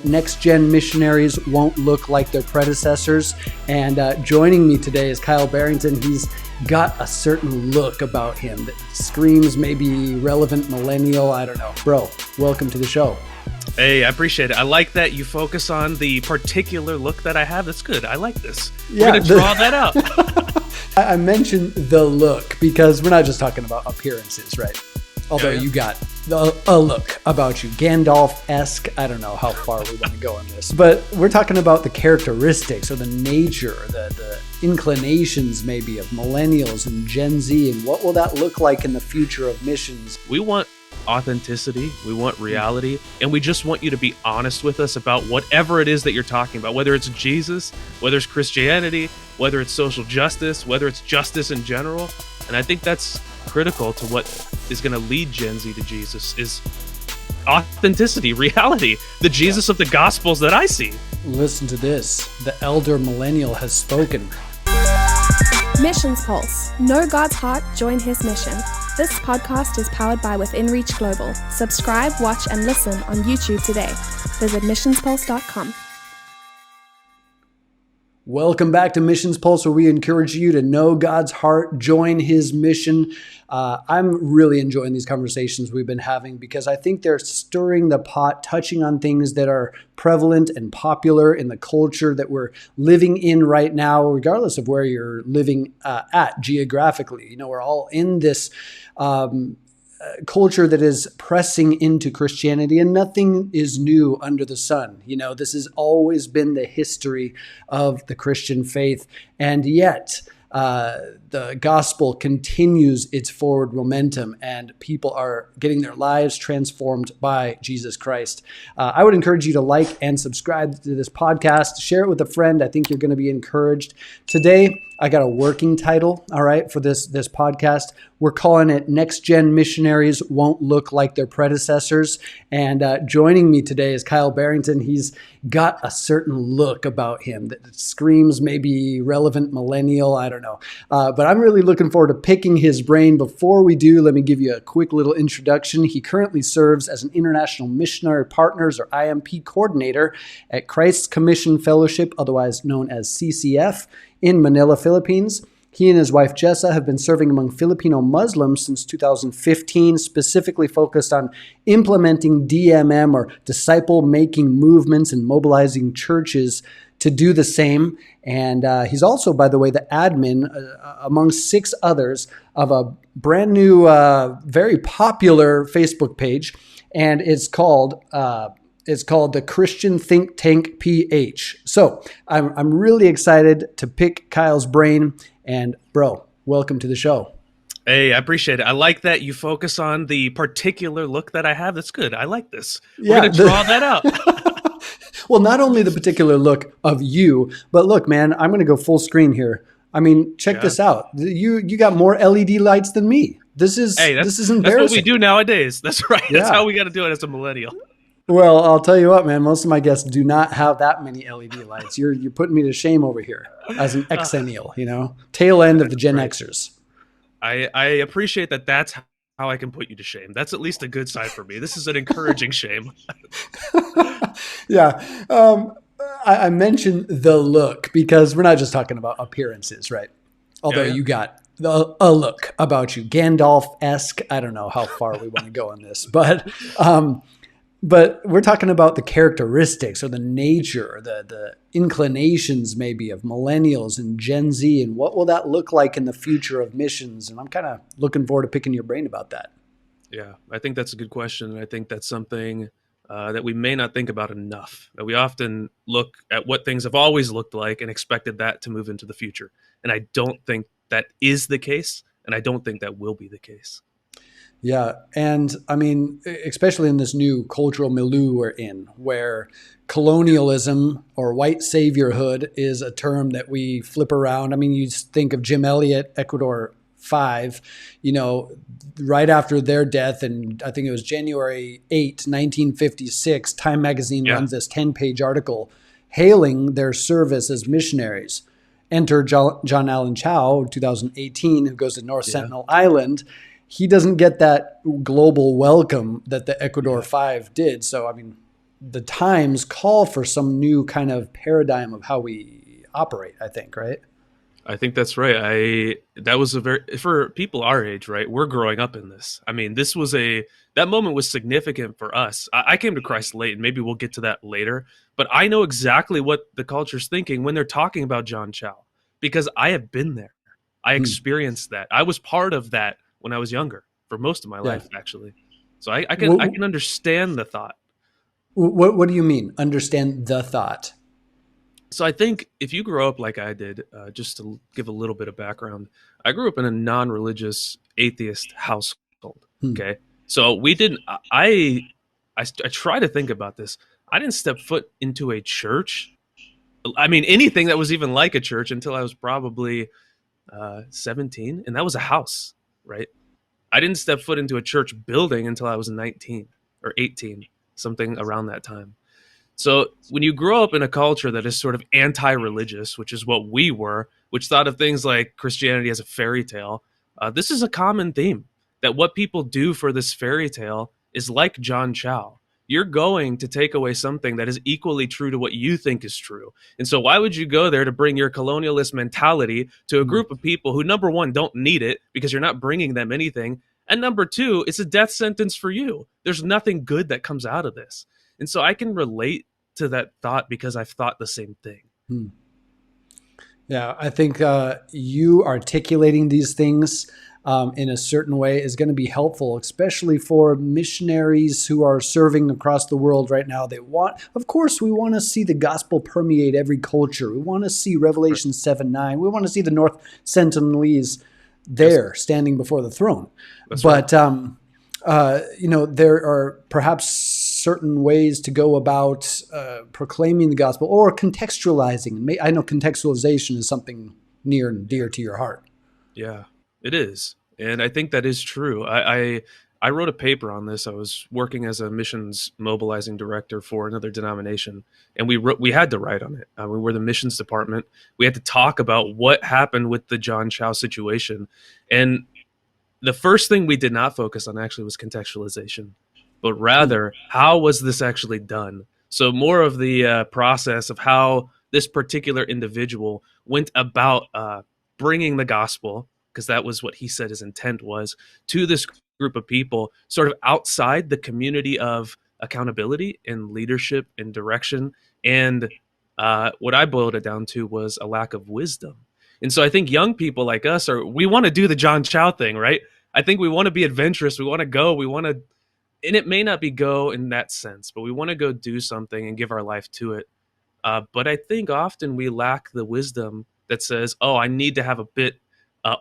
Nextgen Missionaries won't look like their predecessors. And joining me today is Kyle Barrington. He's got a certain look about him that screams maybe relevant millennial. I don't know. Bro, welcome to the show. Hey, I appreciate it. I like that you focus on the particular look that I have. That's good. I like this. Yeah, we're going to draw that out. I mentioned the look because we're not just talking about appearances, right? Although you got a look about you, Gandalf-esque. I don't know how far we want to go on this, but we're talking about the characteristics or the nature, the inclinations maybe of millennials and Gen Z, and what will that look like in the future of missions? We want authenticity, we want reality, and we just want you to be honest with us about whatever it is that you're talking about, whether it's Jesus, whether it's Christianity, whether it's social justice, whether it's justice in general. And I think that's critical to what is going to lead Gen Z to Jesus is authenticity, reality, the Jesus of the Gospels that I see. Listen to this. The elder millennial has spoken. Missions Pulse. Know God's heart, join his mission. This podcast is powered by Within Reach Global. Subscribe, watch, and listen on YouTube today. Visit missionspulse.com. Welcome back to Missions Pulse, where we encourage you to know God's heart, join his mission. I'm really enjoying these conversations we've been having because I think they're stirring the pot, touching on things that are prevalent and popular in the culture that we're living in right now, regardless of where you're living at geographically. You know, we're all in this culture that is pressing into Christianity, and nothing is new under the sun. You know, this has always been the history of the Christian faith, and yet the gospel continues its forward momentum, and people are getting their lives transformed by Jesus Christ. I would encourage you to like and subscribe to this podcast, share it with a friend. I think you're going to be encouraged. Today, I got a working title, all right, for this podcast. We're calling it Nextgen Missionaries Won't Look Like Their Predecessors. And joining me today is Kyle Barrington. He's got a certain look about him that screams maybe relevant millennial. I don't know. But I'm really looking forward to picking his brain. Before we do, let me give you a quick little introduction. He currently serves as an International Missionary Partners or IMP coordinator at Christ's Commission Fellowship, otherwise known as CCF, in Manila, Philippines. He and his wife, Jessa, have been serving among Filipino Muslims since 2015, specifically focused on implementing DMM or disciple-making movements and mobilizing churches to do the same. And he's also, by the way, the admin, among 6 others, of a brand new, very popular Facebook page. And it's called the Christian Think Tank PH. So I'm really excited to pick Kyle's brain. And bro, welcome to the show. Hey, I appreciate it. I like that you focus on the particular look that I have. That's good. I like this. Yeah, we're going to draw that out. Well, not only the particular look of you, but look, man, I'm going to go full screen here. I mean, check this out. You got more LED lights than me. This is embarrassing. That's what we do nowadays. That's right. Yeah. That's how we got to do it as a millennial. Well, I'll tell you what, man, most of my guests do not have that many LED lights. You're putting me to shame over here as an exennial, you know, tail end of the Gen Xers. I appreciate that. That's how I can put you to shame. That's at least a good side for me. This is an encouraging shame. Yeah. I mentioned the look because we're not just talking about appearances, right? Although you got a look about you, Gandalf-esque. I don't know how far we want to go on this, but we're talking about the characteristics or the nature, the inclinations maybe of millennials and Gen Z, and what will that look like in the future of missions? And I'm kind of looking forward to picking your brain about that. Yeah, I think that's a good question. I think that's something that we may not think about enough. That we often look at what things have always looked like and expected that to move into the future. And I don't think that is the case, and I don't think that will be the case. Yeah. And I mean, especially in this new cultural milieu we're in, where colonialism or white saviorhood is a term that we flip around. I mean, you think of Jim Elliot, Ecuador 5, you know, right after their death, and I think it was January 8, 1956, Time Magazine runs this 10-page article hailing their service as missionaries. Enter John Allen Chow, 2018, who goes to North Sentinel Island. He doesn't get that global welcome that the Ecuador 5 did. So, I mean, the times call for some new kind of paradigm of how we operate, I think, right? I think that's right. That was for people our age, right? We're growing up in this. I mean, that moment was significant for us. I came to Christ late, and maybe we'll get to that later. But I know exactly what the culture's thinking when they're talking about John Chow, because I have been there. I experienced that. I was part of that when I was younger for most of my life, actually. So I can understand the thought. What do you mean? Understand the thought? So I think if you grow up like I did, just to give a little bit of background, I grew up in a non-religious atheist household. Okay, so we didn't. I try to think about this. I didn't step foot into a church. I mean, anything that was even like a church until I was probably 17, and that was a house, right? I didn't step foot into a church building until I was 19 or 18, something around that time. So when you grow up in a culture that is sort of anti-religious, which is what we were, which thought of things like Christianity as a fairy tale, this is a common theme, that what people do for this fairy tale is like John Chow. You're going to take away something that is equally true to what you think is true. And so why would you go there to bring your colonialist mentality to a group of people who, number one, don't need it because you're not bringing them anything, and number two, it's a death sentence for you. There's nothing good that comes out of this. And so I can relate to that thought because I've thought the same thing. Yeah, I think you articulating these things in a certain way is going to be helpful, especially for missionaries who are serving across the world right now. Of course, we want to see the gospel permeate every culture. We want to see Revelation 7:9. We want to see the North Sentinelese there standing before the throne. That's but right. There are perhaps certain ways to go about proclaiming the gospel or contextualizing. I know contextualization is something near and dear to your heart. Yeah, it is. And I think that is true. I wrote a paper on this. I was working as a missions mobilizing director for another denomination, and we had to write on it. We were the missions department. We had to talk about what happened with the John Chow situation. And the first thing we did not focus on actually was contextualization, but rather how was this actually done? So more of the process of how this particular individual went about bringing the gospel, because that was what he said his intent was, to this group of people sort of outside the community of accountability and leadership and direction. And what I boiled it down to was a lack of wisdom. And so I think young people like us we want to do the John Chow thing, right? I think we want to be adventurous. We want to go. And it may not be go in that sense, but we want to go do something and give our life to it. But I think often we lack the wisdom that says, oh, I need to have a bit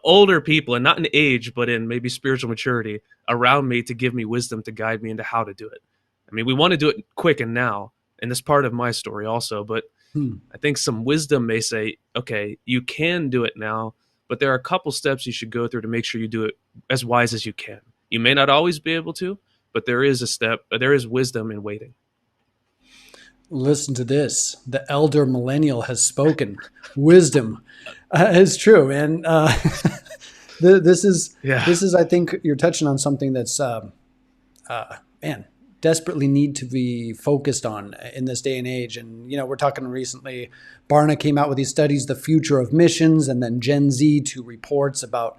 older people, and not in age, but in maybe spiritual maturity around me to give me wisdom to guide me into how to do it. I mean, we want to do it quick and now, and that's part of my story also, but I think some wisdom may say, okay, you can do it now, but there are a couple steps you should go through to make sure you do it as wise as you can. You may not always be able to, but there is wisdom in waiting. Listen to this. The elder millennial has spoken. Wisdom is true. And this is, I think you're touching on something that's, desperately need to be focused on in this day and age. And, we're talking recently, Barna came out with these studies, The Future of Missions, and then Gen Z, 2 reports about,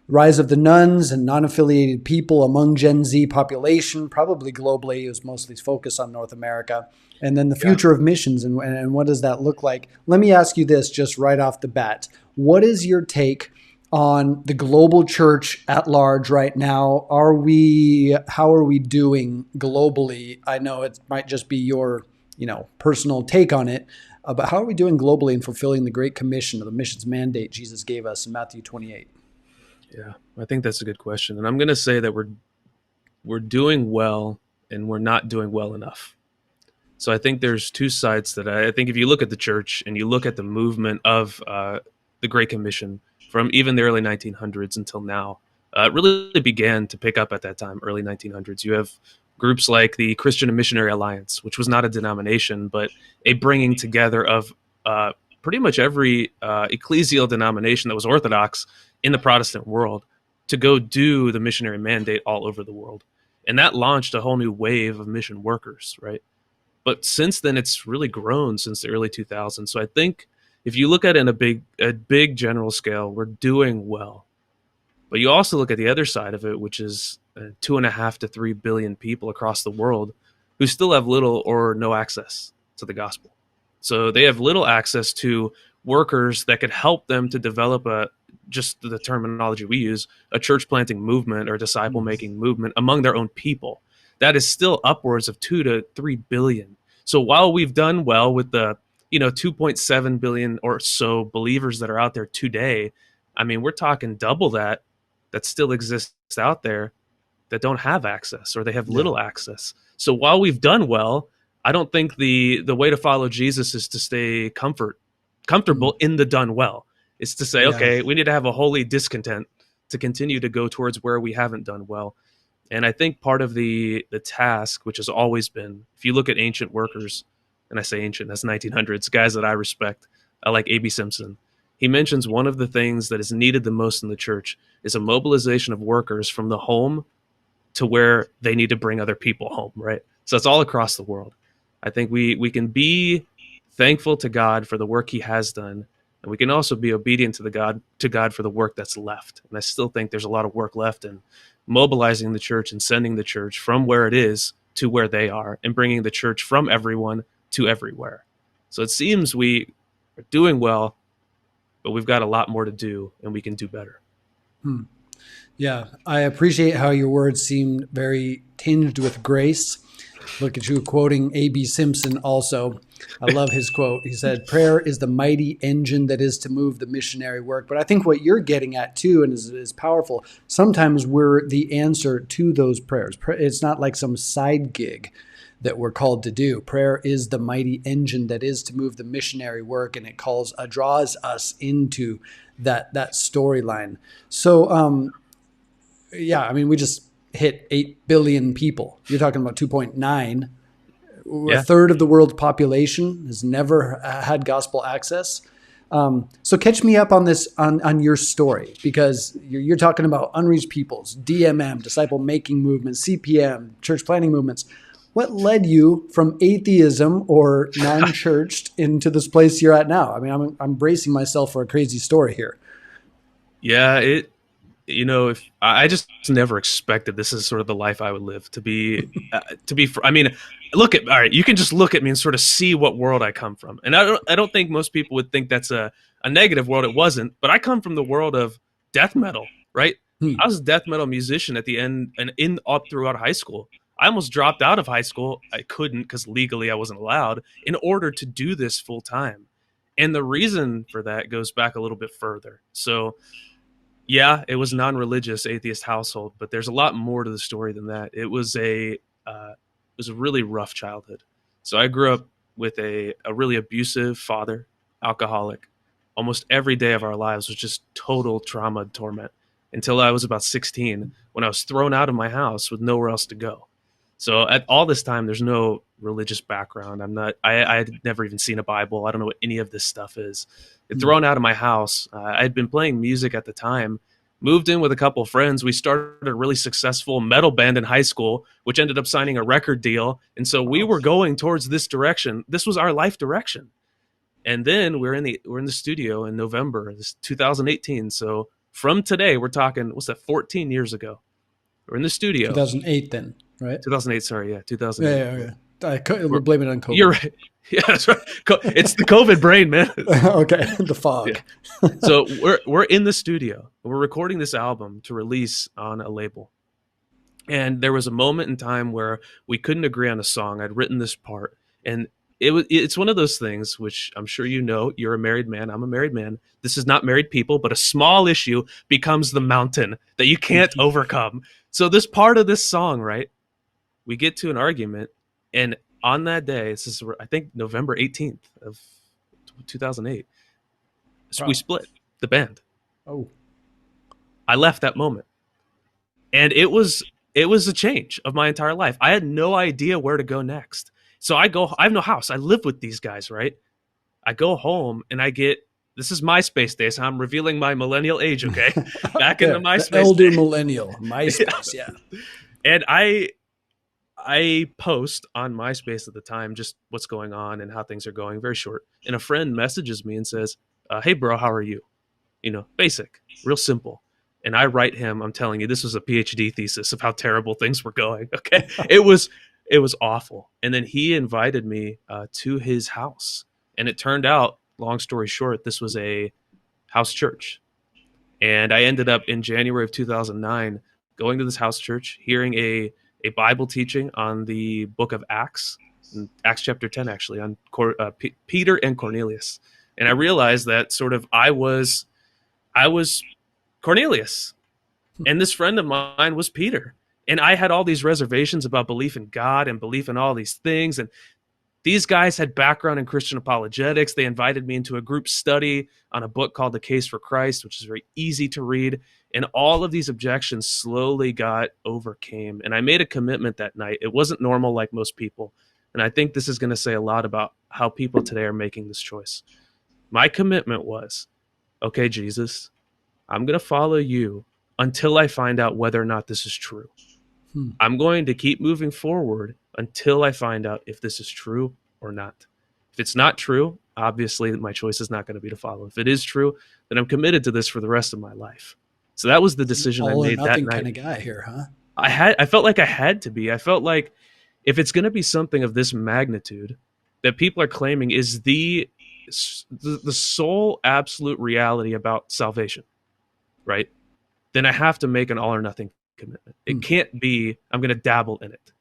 rise of the nuns and non-affiliated people among Gen Z population, probably globally. It was mostly focused on North America. And then the future of missions and what does that look like? Let me ask you this just right off the bat. What is your take on the global church at large right now? How are we doing globally? I know it might just be your, personal take on it, but how are we doing globally in fulfilling the Great Commission of the missions mandate Jesus gave us in Matthew 28? Yeah, I think that's a good question. And I'm going to say that we're doing well and we're not doing well enough. So I think there's two sides to that. I think if you look at the church and you look at the movement of the Great Commission from even the early 1900s until now, it really began to pick up at that time, early 1900s. You have groups like the Christian and Missionary Alliance, which was not a denomination, but a bringing together of pretty much every ecclesial denomination that was Orthodox in the Protestant world to go do the missionary mandate all over the world. And that launched a whole new wave of mission workers, right? But since then, it's really grown since the early 2000s. So I think if you look at it in a big general scale, we're doing well. But you also look at the other side of it, which is 2.5 to 3 billion people across the world who still have little or no access to the gospel. So they have little access to workers that could help them to develop just the terminology we use, a church planting movement or disciple making movement among their own people. That is still upwards of 2 to 3 billion. So while we've done well with the 2.7 billion or so believers that are out there today, I mean, we're talking double that still exists out there that don't have access, or they have little access. So while we've done well, I don't think the way to follow Jesus is to stay comfortable in the done well. It's to say, okay, we need to have a holy discontent to continue to go towards where we haven't done well. And I think part of the task, which has always been, if you look at ancient workers, and I say ancient, that's 1900s, guys that I respect, I like A.B. Simpson. He mentions one of the things that is needed the most in the church is a mobilization of workers from the home to where they need to bring other people home, right? So it's all across the world. I think we can be thankful to God for the work he has done, and we can also be obedient to God for the work that's left. And I still think there's a lot of work left in mobilizing the church and sending the church from where it is to where they are, and bringing the church from everyone to everywhere. So it seems we are doing well, but we've got a lot more to do, and we can do better. Yeah, I appreciate how your words seem very tinged with grace. Look at you quoting A.B. Simpson also. I love his quote. He said, prayer is the mighty engine that is to move the missionary work. But I think what you're getting at too, and is powerful, sometimes we're the answer to those prayers. It's not like some side gig that we're called to do. Prayer is the mighty engine that is to move the missionary work, and it draws us into that storyline. So, I mean, we just hit 8 billion people. You're talking about 2.9. A third of the world's population has never had gospel access. So catch me up on this, on your story, because you're talking about unreached peoples, DMM, disciple making movements, CPM, church planting movements. What led you from atheism or non-churched into this place you're at now? I mean, I'm bracing myself for a crazy story here. Yeah, if I just never expected this is sort of the life I would live to be. I mean, all right, you can just look at me and sort of see what world I come from, and I don't think most people would think that's a negative world. It wasn't, but I come from the world of death metal, right? I was a death metal musician at the end and up throughout high school. I almost dropped out of high school. I couldn't, because legally I wasn't allowed, in order to do this full time. And the reason for that goes back a little bit further. So yeah, it was a non-religious atheist household, but there's a lot more to the story than that. It was a really rough childhood. So I grew up with a really abusive father, alcoholic. Almost every day of our lives was just total trauma and torment, until I was about 16, when I was thrown out of my house with nowhere else to go. So at all this time, there's no religious background. I had never even seen a Bible. I don't know what any of this stuff is. Thrown out of my house. I had been playing music at the time, moved in with a couple of friends. We started a really successful metal band in high school, which ended up signing a record deal. And so we were going towards this direction. This was our life direction. And then we're in the studio in November, this 2018. So from today, we're talking, 14 years ago. We're in the studio. 2008 then, right? 2008, sorry, yeah, 2008. Yeah. We'll blame it on COVID. You're right. Yeah, that's right. It's the COVID brain, man. Okay, the fog. Yeah. So we're in the studio. We're recording this album to release on a label. And there was a moment in time where we couldn't agree on a song. I'd written this part, and it's one of those things which I'm sure you know. You're a married man. I'm a married man. This is not married people, but a small issue becomes the mountain that you can't overcome. So this part of this song, right? We get to an argument, and on that day, this is, I think, November 18th of 2008, so we split the band. Oh, I left that moment, and it was a change of my entire life. I had no idea where to go next. So I have no house. I live with these guys, right? I go home and this is MySpace days. So I'm revealing my millennial age, okay? Back into MySpace. The elder millennial, MySpace, yeah. And I I post on MySpace at the time just what's going on and how things are going, very short. And a friend messages me and says, "Hey, bro, how are you?" Basic, real simple. And I write him, I'm telling you, this was a PhD thesis of how terrible things were going. Okay. It was awful. And then he invited me to his house. And it turned out, long story short, this was a house church. And I ended up in January of 2009 going to this house church, hearing a Bible teaching on the book of Acts, Acts chapter 10, actually, on Peter and Cornelius. And I realized that sort of I was Cornelius, and this friend of mine was Peter. And I had all these reservations about belief in God and belief in all these things. And these guys had background in Christian apologetics. They invited me into a group study on a book called The Case for Christ, which is very easy to read. And all of these objections slowly got overcame. And I made a commitment that night. It wasn't normal like most people. And I think this is going to say a lot about how people today are making this choice. My commitment was, okay, Jesus, I'm going to follow you until I find out whether or not this is true. I'm going to keep moving forward until I find out if this is true or not. If it's not true, obviously my choice is not going to be to follow. If it is true, then I'm committed to this for the rest of my life. So that was the decision I made that night. Kind of guy here, huh? I felt like I had to be. I felt like if it's going to be something of this magnitude that people are claiming is the sole absolute reality about salvation, right? Then I have to make an all or nothing commitment. It can't be, I'm going to dabble in it.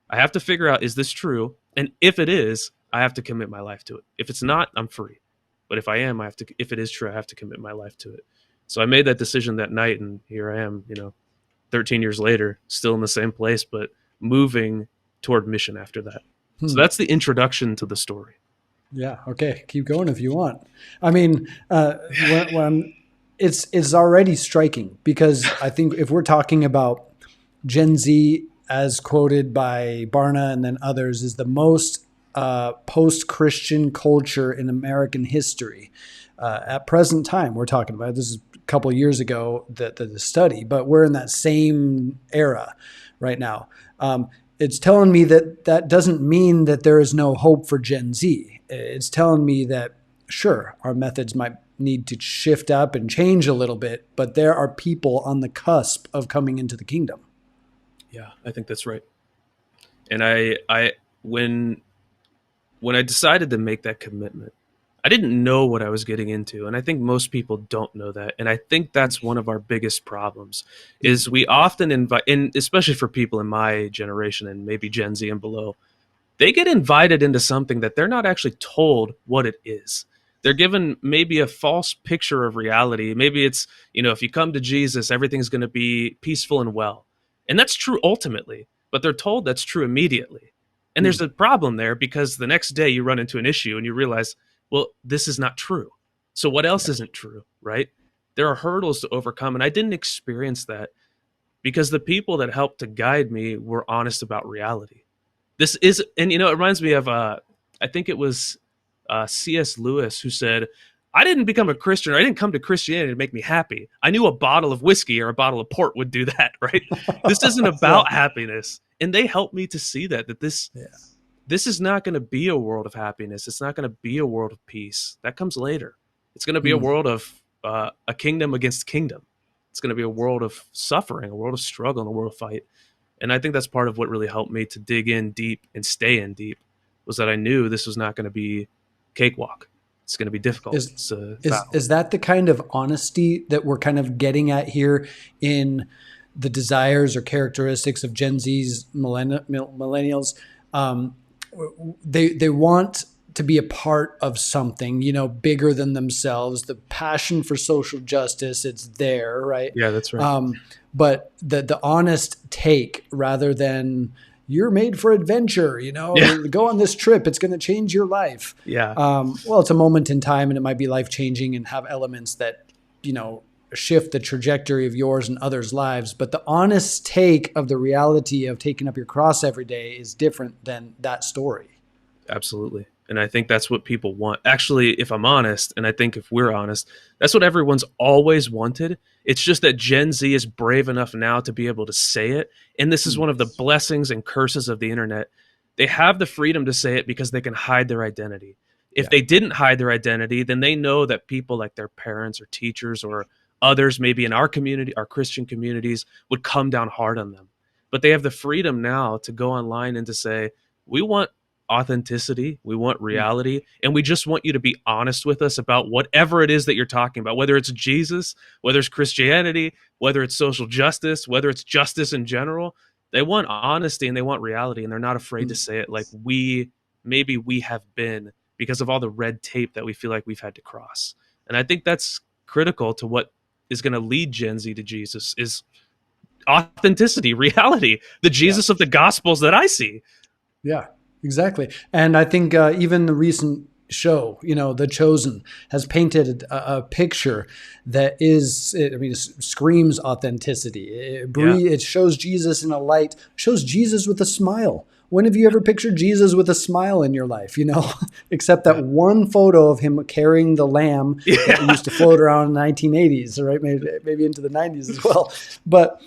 I have to figure out, is this true? And if it is, I have to commit my life to it. If it's not, I'm free. But if I am, if it is true, I have to commit my life to it. So I made that decision that night, and here I am, 13 years later, still in the same place, but moving toward mission after that. So that's the introduction to the story. Yeah. Okay. Keep going if you want. I mean, when it's already striking, because I think if we're talking about Gen Z, as quoted by Barna and then others, is the most post-Christian culture in American history. At present time, we're talking about, this is a couple of years ago, the study, but we're in that same era right now. It's telling me that doesn't mean that there is no hope for Gen Z. It's telling me that, sure, our methods might need to shift up and change a little bit, but there are people on the cusp of coming into the kingdom. Yeah, I think that's right. And when I decided to make that commitment, I didn't know what I was getting into. And I think most people don't know that. And I think that's one of our biggest problems is we often invite, and especially for people in my generation and maybe Gen Z and below, they get invited into something that they're not actually told what it is. They're given maybe a false picture of reality. Maybe it's, if you come to Jesus, everything's going to be peaceful and well. And that's true ultimately, but they're told that's true immediately. And there's a problem there because the next day you run into an issue and you realize, well, this is not true. So what else isn't true, right? There are hurdles to overcome. And I didn't experience that because the people that helped to guide me were honest about reality. This is, and it reminds me of, I think it was C.S. Lewis who said, I didn't become a Christian. I didn't come to Christianity to make me happy. I knew a bottle of whiskey or a bottle of port would do that, right? This isn't about happiness. And they helped me to see that this is not going to be a world of happiness. It's not going to be a world of peace. That comes later. It's going to be a world of a kingdom against kingdom. It's going to be a world of suffering, a world of struggle, and a world of fight. And I think that's part of what really helped me to dig in deep and stay in deep was that I knew this was not going to be cakewalk. It's going to be difficult. Is that the kind of honesty that we're kind of getting at here in the desires or characteristics of Gen Z's millennials? They want to be a part of something, bigger than themselves. The passion for social justice, it's there, right? Yeah, that's right. But the honest take rather than you're made for adventure, go on this trip. It's going to change your life. Yeah. Well, it's a moment in time and it might be life changing and have elements that, shift the trajectory of yours and others' lives. But the honest take of the reality of taking up your cross every day is different than that story. Absolutely. And I think that's what people want. Actually, if I'm honest, and I think if we're honest, that's what everyone's always wanted. It's just that Gen Z is brave enough now to be able to say it. And this is one of the blessings and curses of the internet. They have the freedom to say it because they can hide their identity. If they didn't hide their identity, then they know that people like their parents or teachers or others, maybe in our community, our Christian communities, would come down hard on them. But they have the freedom now to go online and to say, we want authenticity, we want reality, and we just want you to be honest with us about whatever it is that you're talking about, whether it's Jesus, whether it's Christianity, whether it's social justice, whether it's justice in general. They want honesty and they want reality, and they're not afraid to say it like we have been, because of all the red tape that we feel like we've had to cross. And I think that's critical to what is going to lead Gen Z to Jesus, is authenticity, reality, the Jesus of the Gospels that I see. Yeah, exactly. And I think even the recent show, The Chosen, has painted a picture that screams authenticity. It shows Jesus in a light, shows Jesus with a smile. When have you ever pictured Jesus with a smile in your life, except that one photo of him carrying the lamb that used to float around in the 1980s, right? Maybe into the 90s as well. But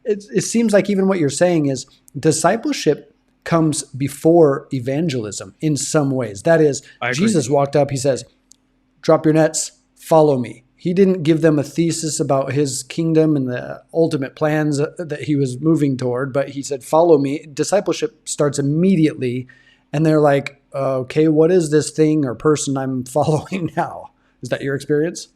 it seems like even what you're saying is discipleship comes before evangelism in some ways. That is, Jesus walked up, he says, drop your nets, follow me. He didn't give them a thesis about his kingdom and the ultimate plans that he was moving toward, but he said, follow me. Discipleship starts immediately, and they're like, okay, what is this thing or person I'm following now? Is that your experience?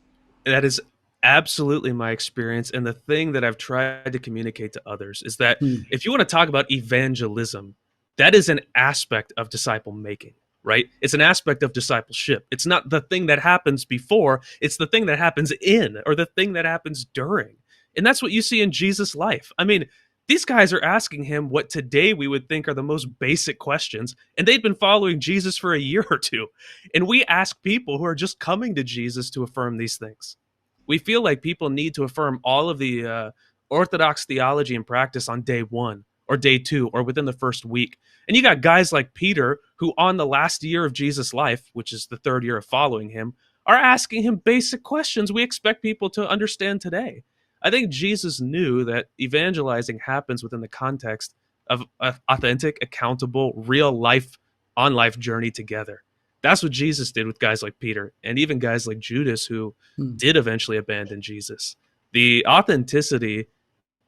That is absolutely my experience. And the thing that I've tried to communicate to others is that if you want to talk about evangelism, that is an aspect of disciple making. Right? It's an aspect of discipleship. It's not the thing that happens before, it's the thing that happens in, or the thing that happens during. And that's what you see in Jesus' life. I mean, these guys are asking him what today we would think are the most basic questions, and they'd been following Jesus for a year or two. And we ask people who are just coming to Jesus to affirm these things. We feel like people need to affirm all of the orthodox theology and practice on day one, or day two, or within the first week. And you got guys like Peter, who on the last year of Jesus' life, which is the third year of following him, are asking him basic questions we expect people to understand today. I think Jesus knew that evangelizing happens within the context of an authentic, accountable, real life, on-life journey together. That's what Jesus did with guys like Peter, and even guys like Judas, who did eventually abandon Jesus. The authenticity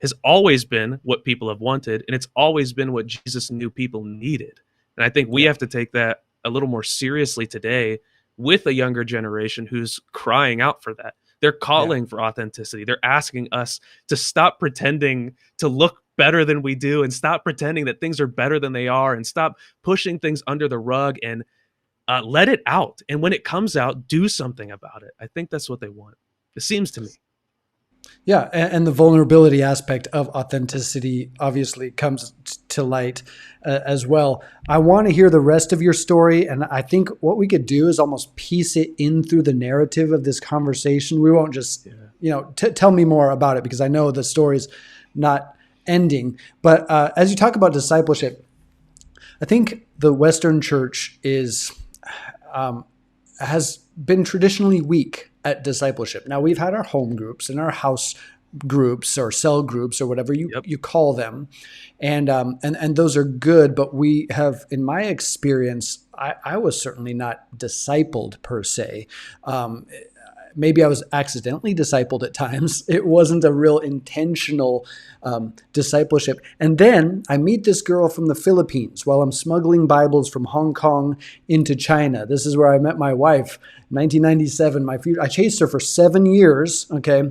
has always been what people have wanted, and it's always been what Jesus knew people needed. And I think we have to take that a little more seriously today with a younger generation who's crying out for that. They're calling for authenticity. They're asking us to stop pretending to look better than we do, and stop pretending that things are better than they are, and stop pushing things under the rug, and let it out. And when it comes out, do something about it. I think that's what they want. It seems to me. Yeah, and the vulnerability aspect of authenticity obviously comes to light as well. I want to hear the rest of your story, and I think what we could do is almost piece it in through the narrative of this conversation. We won't just, tell me more about it, because I know the story's not ending. But as you talk about discipleship, I think the Western church has been traditionally weak at discipleship. Now, we've had our home groups and our house groups or cell groups or whatever you call them. And those are good, but we have, in my experience, I was certainly not discipled per se. Maybe I was accidentally discipled at times. It wasn't a real intentional discipleship. And then I meet this girl from the Philippines while I'm smuggling Bibles from Hong Kong into China. This is where I met my wife, 1997. I chased her for 7 years, okay,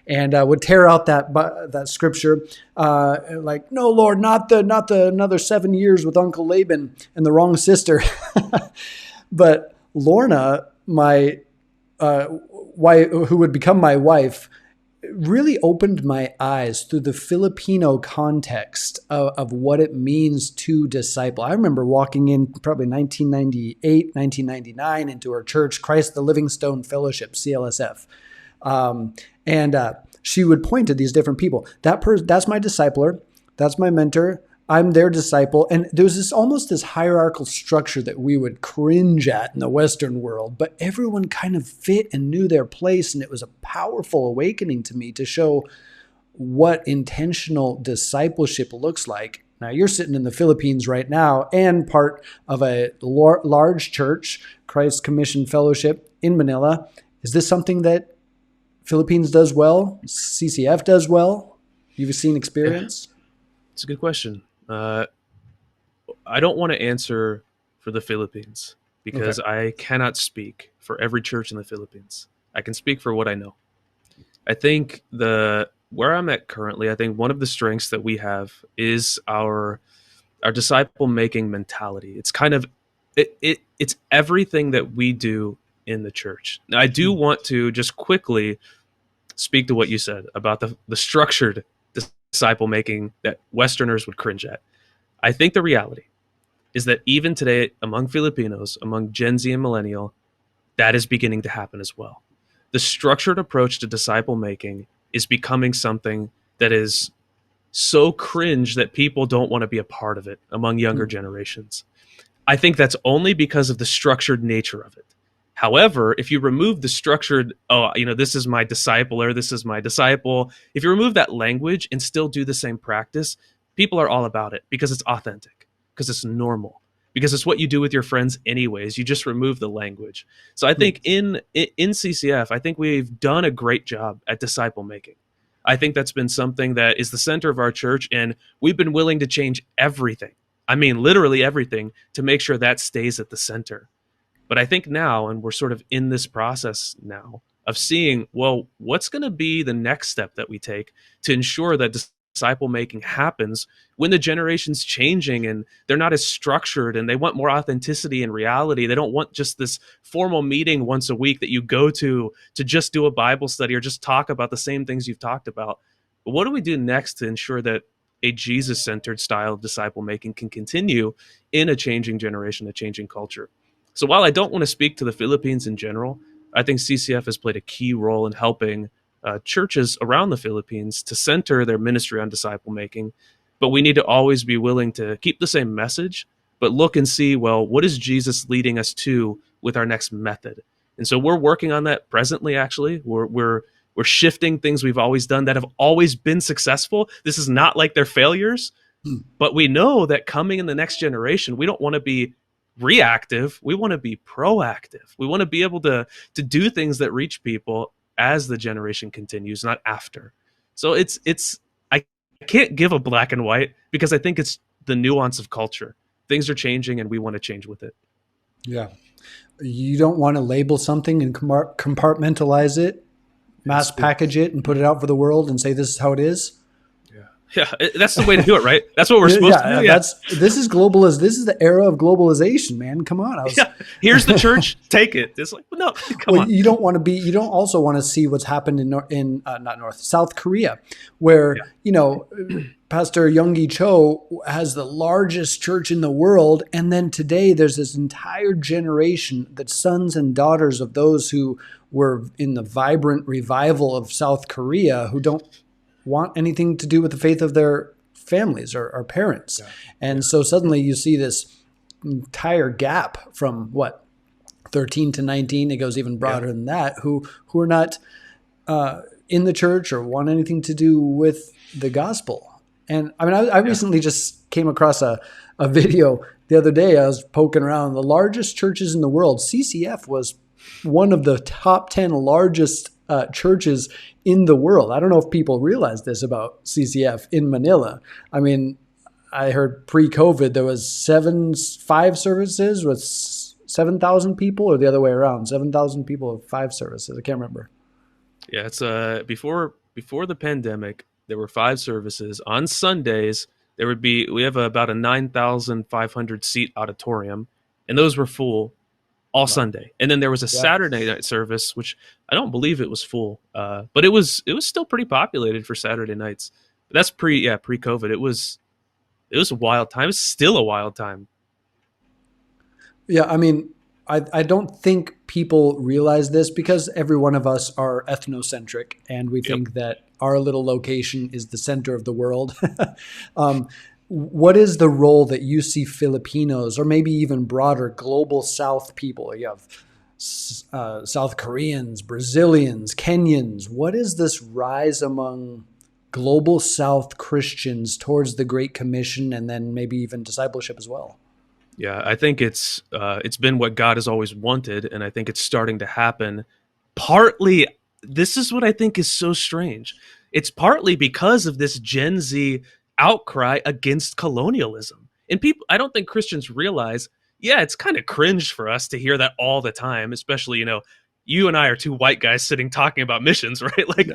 and would tear out that scripture, like, no, Lord, not the another 7 years with Uncle Laban and the wrong sister. But Lorna, my wife, who would become my wife, really opened my eyes through the Filipino context of what it means to disciple. I remember walking in probably 1998, 1999 into our church, Christ the Living Stone Fellowship, CLSF. And she would point to these different people. That's my discipler. That's my mentor. I'm their disciple. And there was almost this hierarchical structure that we would cringe at in the Western world, but everyone kind of fit and knew their place. And it was a powerful awakening to me to show what intentional discipleship looks like. Now, you're sitting in the Philippines right now and part of a large church, Christ Commission Fellowship in Manila. Is this something that Philippines does well? CCF does well? You've seen experience? It's a good question. I don't want to answer for the Philippines because I cannot speak for every church in the Philippines. I can speak for what I know. I think where I'm at currently, I think one of the strengths that we have is our disciple making mentality. It's kind of it's everything that we do in the church. Now, I do want to just quickly speak to what you said about the structured disciple making that Westerners would cringe at. I think the reality is that even today among Filipinos, among Gen Z and Millennial, that is beginning to happen as well. The structured approach to disciple making is becoming something that is so cringe that people don't want to be a part of it among younger generations. I think that's only because of the structured nature of it. However, if you remove the structured, this is my disciple or this is my disciple, if you remove that language and still do the same practice, people are all about it because it's authentic, because it's normal, because it's what you do with your friends anyways. You just remove the language. So I think in CCF, I think we've done a great job at disciple making. I think that's been something that is the center of our church, and we've been willing to change everything. I mean, literally everything to make sure that stays at the center. But I think now, and we're sort of in this process now of seeing, well, what's going to be the next step that we take to ensure that disciple making happens when the generation's changing and they're not as structured and they want more authenticity and reality. They don't want just this formal meeting once a week that you go to just do a Bible study or just talk about the same things you've talked about. But what do we do next to ensure that a Jesus-centered style of disciple making can continue in a changing generation, a changing culture? So while I don't want to speak to the Philippines in general, I think CCF has played a key role in helping churches around the Philippines to center their ministry on disciple making. But we need to always be willing to keep the same message, but look and see, well, what is Jesus leading us to with our next method? And so we're working on that presently, actually. We're shifting things we've always done that have always been successful. This is not like they're failures, but we know that coming in the next generation, we don't want to be reactive. We want to be proactive. We want to be able to do things that reach people as the generation continues, not after. So I can't give a black and white because I think it's the nuance of culture. Things are changing and we want to change with it. Yeah. You don't want to label something and compartmentalize it, mass package it and put it out for the world and say this is how it is. Yeah, that's the way to do it, right? That's what we're supposed to do. Yeah. This is This is the era of globalization, man. Come on. Here's the church. Take it. It's like, no, come on. You don't also want to see what's happened in South Korea, where, Pastor Youngi Cho has the largest church in the world. And then today there's this entire generation, the sons and daughters of those who were in the vibrant revival of South Korea, who don't want anything to do with the faith of their families or parents. Yeah. And so suddenly you see this entire gap from 13 to 19. It goes even broader than that, who are not in the church or want anything to do with the gospel. And I mean, I recently just came across a video the other day. I was poking around the largest churches in the world. CCF was one of the top 10 largest churches in the world. I don't know if people realize this about CCF in Manila. I mean, I heard pre-COVID there was 5 services with 7,000 people, or the other way around, 7,000 people with 5 services. I can't remember. Yeah, it's before the pandemic, there were 5 services on Sundays. We have about a 9,500 seat auditorium, and those were full all Sunday. And then there was a Saturday night service, which I don't believe it was full, but it was still pretty populated for Saturday nights. But that's pre-COVID. It was a wild time. It's still a wild time. Yeah, I mean, I don't think people realize this because every one of us are ethnocentric and we think that our little location is the center of the world. what is the role that you see Filipinos, or maybe even broader global South people? You have South Koreans, Brazilians, Kenyans. What is this rise among global South Christians towards the Great Commission, and then maybe even discipleship as well? Yeah, I think it's been what God has always wanted, and I think it's starting to happen. Partly, this is what I think is so strange. It's partly because of this Gen Z outcry against colonialism. And people, I don't think Christians realize, yeah, it's kind of cringe for us to hear that all the time, especially, you and I are two white guys sitting talking about missions, right? Like,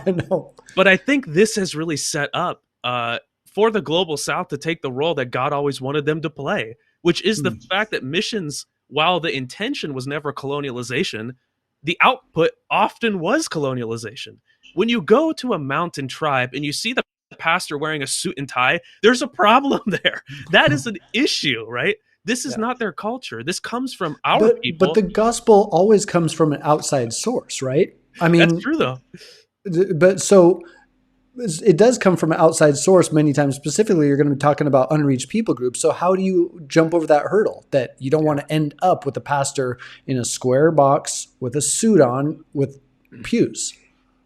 I know. but I think this has really set up for the global South to take the role that God always wanted them to play, which is the fact that missions, while the intention was never colonialization, the output often was colonialization. When you go to a mountain tribe and you see the pastor wearing a suit and tie, there's a problem there. That is an issue, right? This is not their culture. This comes from our people. But the gospel always comes from an outside source, right? I mean, that's true, though. But so it does come from an outside source many times. Specifically, you're going to be talking about unreached people groups. So how do you jump over that hurdle that you don't want to end up with a pastor in a square box with a suit on with pews?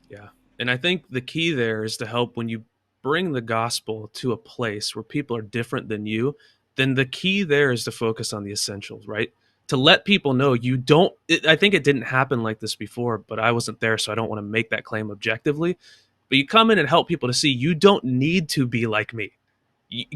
Yeah. And I think the key there is to help when you bring the gospel to a place where people are different than you, then the key there is to focus on the essentials, right? To let people know I think it didn't happen like this before, but I wasn't there, so I don't want to make that claim objectively. But you come in and help people to see you don't need to be like me.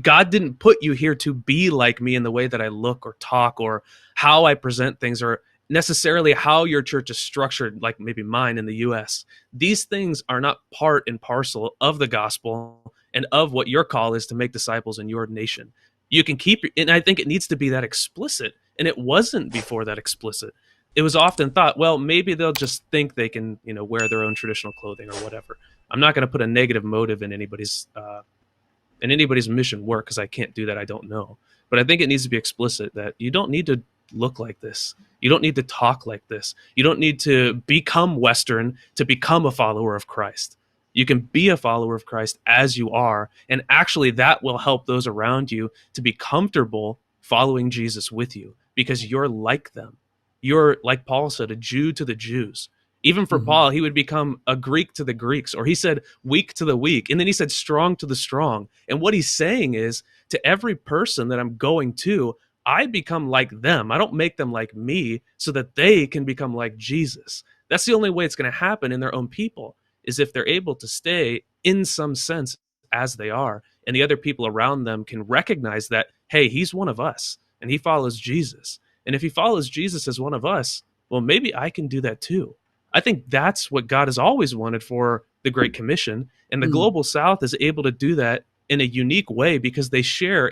God didn't put you here to be like me in the way that I look or talk or how I present things or necessarily how your church is structured, like maybe mine in the US. These things are not part and parcel of the gospel and of what your call is to make disciples in your nation. You can and I think it needs to be that explicit. And it wasn't before that explicit. It was often thought, well, maybe they'll just think they can, wear their own traditional clothing or whatever. I'm not going to put a negative motive in anybody's mission work because I can't do that. I don't know. But I think it needs to be explicit that you don't need to look like this. You don't need to talk like this. You don't need to become Western to become a follower of Christ. You can be a follower of Christ as you are. And actually that will help those around you to be comfortable following Jesus with you because you're like them. You're, like Paul said, a Jew to the Jews. Even for Paul, he would become a Greek to the Greeks, or he said weak to the weak, and then he said strong to the strong. And what he's saying is, to every person that I'm going to, I become like them. I don't make them like me so that they can become like Jesus. That's the only way it's going to happen in their own people, is if they're able to stay in some sense as they are, and the other people around them can recognize that, hey, he's one of us, and he follows Jesus. And if he follows Jesus as one of us, well, maybe I can do that too. I think that's what God has always wanted for the Great Commission. And the Global South is able to do that in a unique way because they share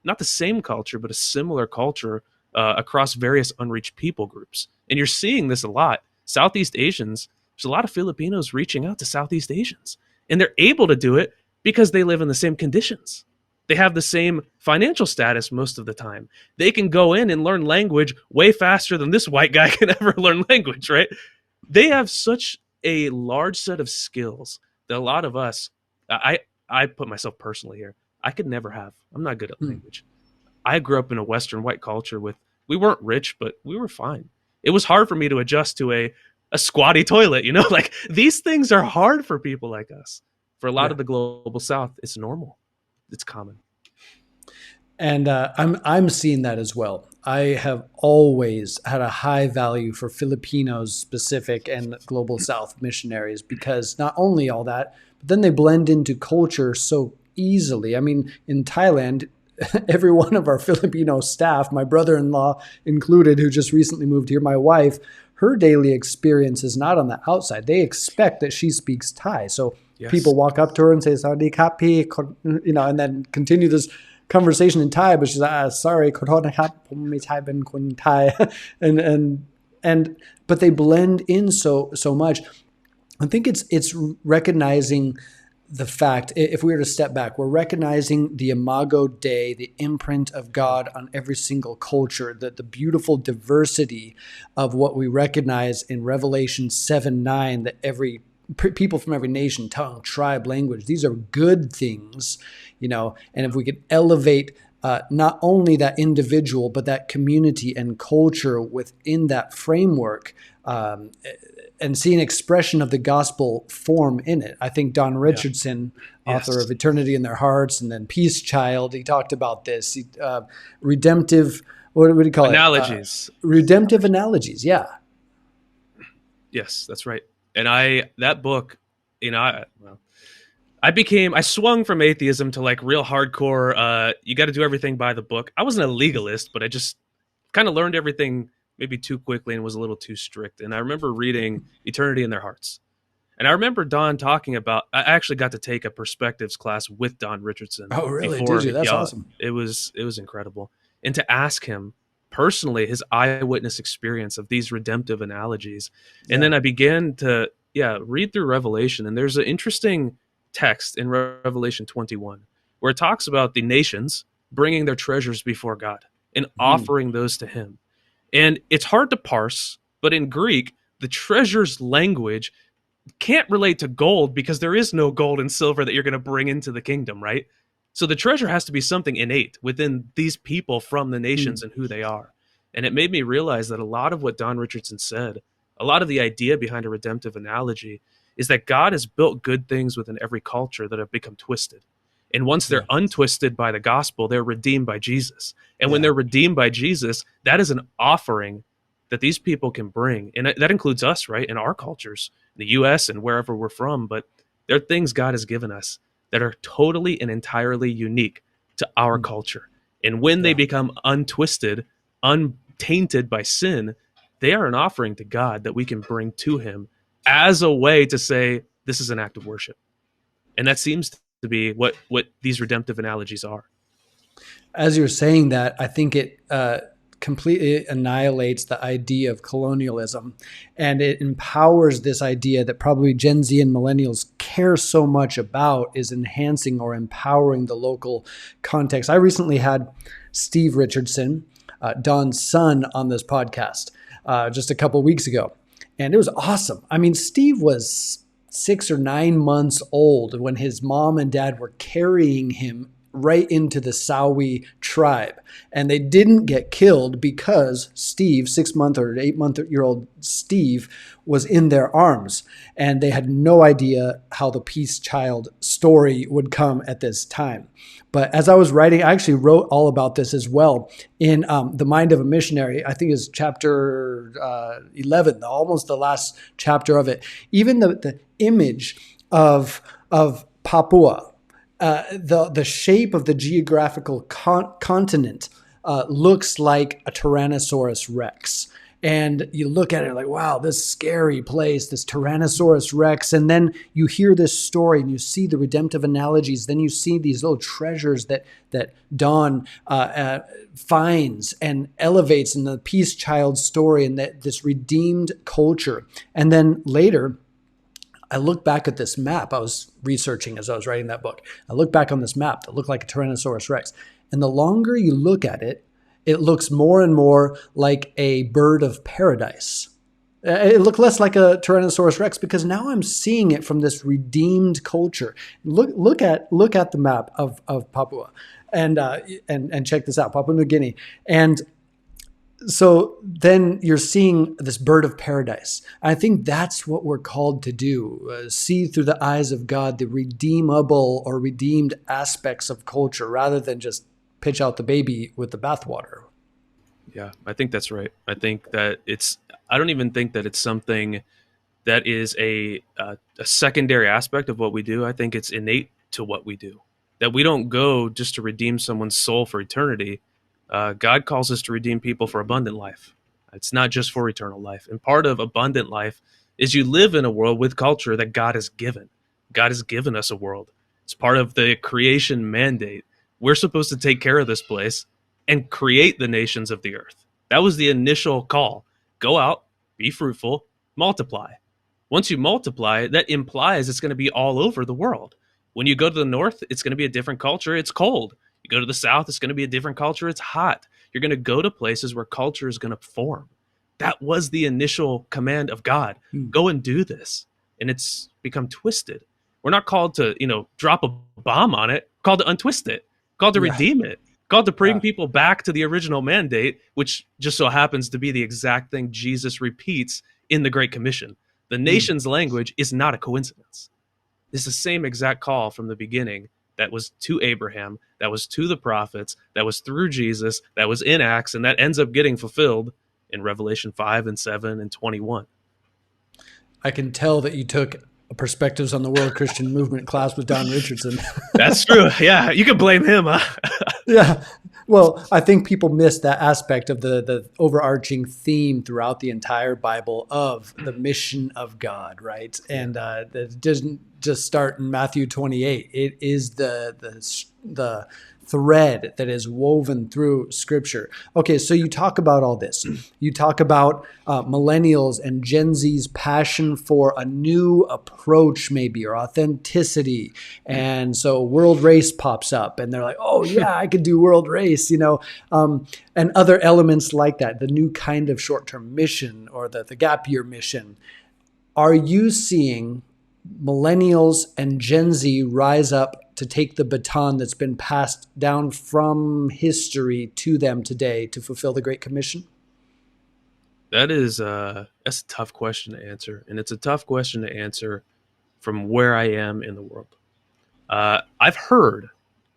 not the same culture, but a similar culture across various unreached people groups. And you're seeing this a lot. Southeast Asians, there's a lot of Filipinos reaching out to Southeast Asians. And they're able to do it because they live in the same conditions. They have the same financial status most of the time. They can go in and learn language way faster than this white guy can ever learn language, right? They have such a large set of skills that a lot of us, I put myself personally here, I could never have. I'm not good at language. I grew up in a Western white culture we weren't rich, but we were fine. It was hard for me to adjust to a squatty toilet, like these things are hard for people like us. For a lot of the Global South, it's normal. It's common. And I'm seeing that as well. I have always had a high value for Filipinos specific and Global South missionaries because not only all that, but then they blend into culture so easily. I mean, in Thailand, every one of our Filipino staff, my brother-in-law included, who just recently moved here, my wife, her daily experience is not on the outside. They expect that she speaks Thai. So people walk up to her and say, "Sawasdee krapพี่," and then continue this conversation in Thai, but she's like, "Sorry, ขอโทษนะครับ ผมไม่ใช่เป็นคนไทย." and but they blend in so much. I think it's recognizing the fact, if we were to step back, we're recognizing the imago Dei, the imprint of God on every single culture, the beautiful diversity of what we recognize in Revelation 7:9, that every people from every nation, tongue, tribe, language. These are good things, and if we could elevate not only that individual, but that community and culture within that framework, and see an expression of the gospel form in it. I think Don Richardson, author of Eternity in Their Hearts, and then Peace Child, he talked about this. Redemptive, what do you call Analogies. Redemptive Analogies, yeah. Yes, that's right. And that book, I swung from atheism to like real hardcore, you got to do everything by the book. I wasn't a legalist, but I just kind of learned everything maybe too quickly and was a little too strict. And I remember reading Eternity in Their Hearts. And I remember Don talking about, I actually got to take a perspectives class with Don Richardson. Oh, really? Did you? That's awesome. It was incredible. And to ask him personally his eyewitness experience of these redemptive analogies. And then I began to read through Revelation, and there's an interesting text in Revelation 21 where it talks about the nations bringing their treasures before God and offering those to him. And it's hard to parse, but in Greek, the treasures language can't relate to gold because there is no gold and silver that you're going to bring into the kingdom, right? So the treasure has to be something innate within these people from the nations and who they are. And it made me realize that a lot of what Don Richardson said, a lot of the idea behind a redemptive analogy is that God has built good things within every culture that have become twisted. And once they're untwisted by the gospel, they're redeemed by Jesus. And when they're redeemed by Jesus, that is an offering that these people can bring. And that includes us, right? In our cultures, the US and wherever we're from. But there are things God has given us that are totally and entirely unique to our culture. And when they become untwisted, untainted by sin, they are an offering to God that we can bring to him as a way to say, this is an act of worship. And that seems to be what these redemptive analogies are. As you're saying that, I think it completely annihilates the idea of colonialism, and it empowers this idea that probably Gen Z and millennials care so much about, is enhancing or empowering the local context. I recently had Steve Richardson, Don's son, on this podcast just a couple of weeks ago, and it was awesome. I mean, Steve was 6 or 9 months old when his mom and dad were carrying him right into the Sawi tribe. And they didn't get killed because Steve, 6-month or 8-month-year-old Steve, was in their arms. And they had no idea how the Peace Child story would come at this time. But as I was writing, I actually wrote all about this as well in The Mind of a Missionary. I think is chapter 11, almost the last chapter of it. Even the image of Papua, the shape of the geographical continent looks like a Tyrannosaurus Rex. And you look at it like, wow, this scary place, this Tyrannosaurus Rex. And then you hear this story and you see the redemptive analogies. Then you see these little treasures that Don finds and elevates in the Peace Child story and this redeemed culture. And then later, I look back at this map. I was researching as I was writing that book. I look back on this map that looked like a Tyrannosaurus Rex. And the longer you look at it, it looks more and more like a bird of paradise. It looked less like a Tyrannosaurus Rex because now I'm seeing it from this redeemed culture. Look at the map of Papua and check this out, Papua New Guinea. And so then you're seeing this bird of paradise. I think that's what we're called to do, see through the eyes of God the redeemable or redeemed aspects of culture rather than just pitch out the baby with the bathwater. Yeah, I think that's right. I think that I don't even think that it's something that is a secondary aspect of what we do. I think it's innate to what we do, that we don't go just to redeem someone's soul for eternity. God calls us to redeem people for abundant life. It's not just for eternal life. And part of abundant life is you live in a world with culture that God has given. God has given us a world. It's part of the creation mandate. We're supposed to take care of this place and create the nations of the earth. That was the initial call. Go out, be fruitful, multiply. Once you multiply, that implies it's going to be all over the world. When you go to the north, it's going to be a different culture. It's cold. You go to the south, it's going to be a different culture. It's hot. You're going to go to places where culture is going to form. That was the initial command of God. Go and do this. and it's become twisted. We're not called to, drop a bomb on it, we're called to untwist it, called to Yeah. redeem it, called to bring Yeah. people back to the original mandate, which just so happens to be the exact thing Jesus repeats in the Great Commission. The nation's language is not a coincidence. It's the same exact call from the beginning that was to Abraham, that was to the prophets, that was through Jesus, that was in Acts, and that ends up getting fulfilled in Revelation 5 and 7 and 21. I can tell that you took a Perspectives on the World Christian Movement class with Don Richardson. That's true. Yeah, you can blame him, huh? Yeah. Well, I think people miss that aspect of the overarching theme throughout the entire Bible of the mission of God, right? And that doesn't just start in Matthew 28. It is the thread that is woven through Scripture. Okay, so you talk about all this. You talk about millennials and Gen Z's passion for a new approach, maybe, or authenticity. And so World Race pops up, and they're like, "Oh yeah, I could do World Race," and other elements like that. The new kind of short-term mission, or the gap year mission. Are you seeing millennials and Gen Z rise up to take the baton that's been passed down from history to them today to fulfill the Great Commission? That's a tough question to answer. And it's a tough question to answer from where I am in the world. I've heard,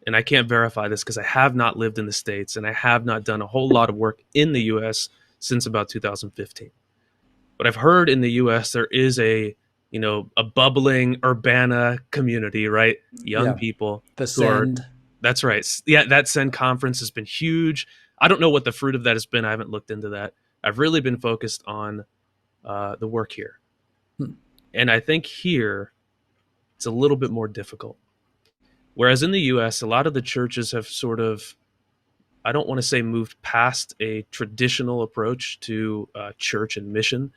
and I can't verify this because I have not lived in the States and I have not done a whole lot of work in the US since about 2015. But I've heard in the US there is a bubbling Urbana community, right? Young people. The Send. That's right. Yeah, that Send conference has been huge. I don't know what the fruit of that has been. I haven't looked into that. I've really been focused on the work here. And I think here it's a little bit more difficult. Whereas in the US, a lot of the churches have sort of, I don't want to say moved past a traditional approach to church and mission.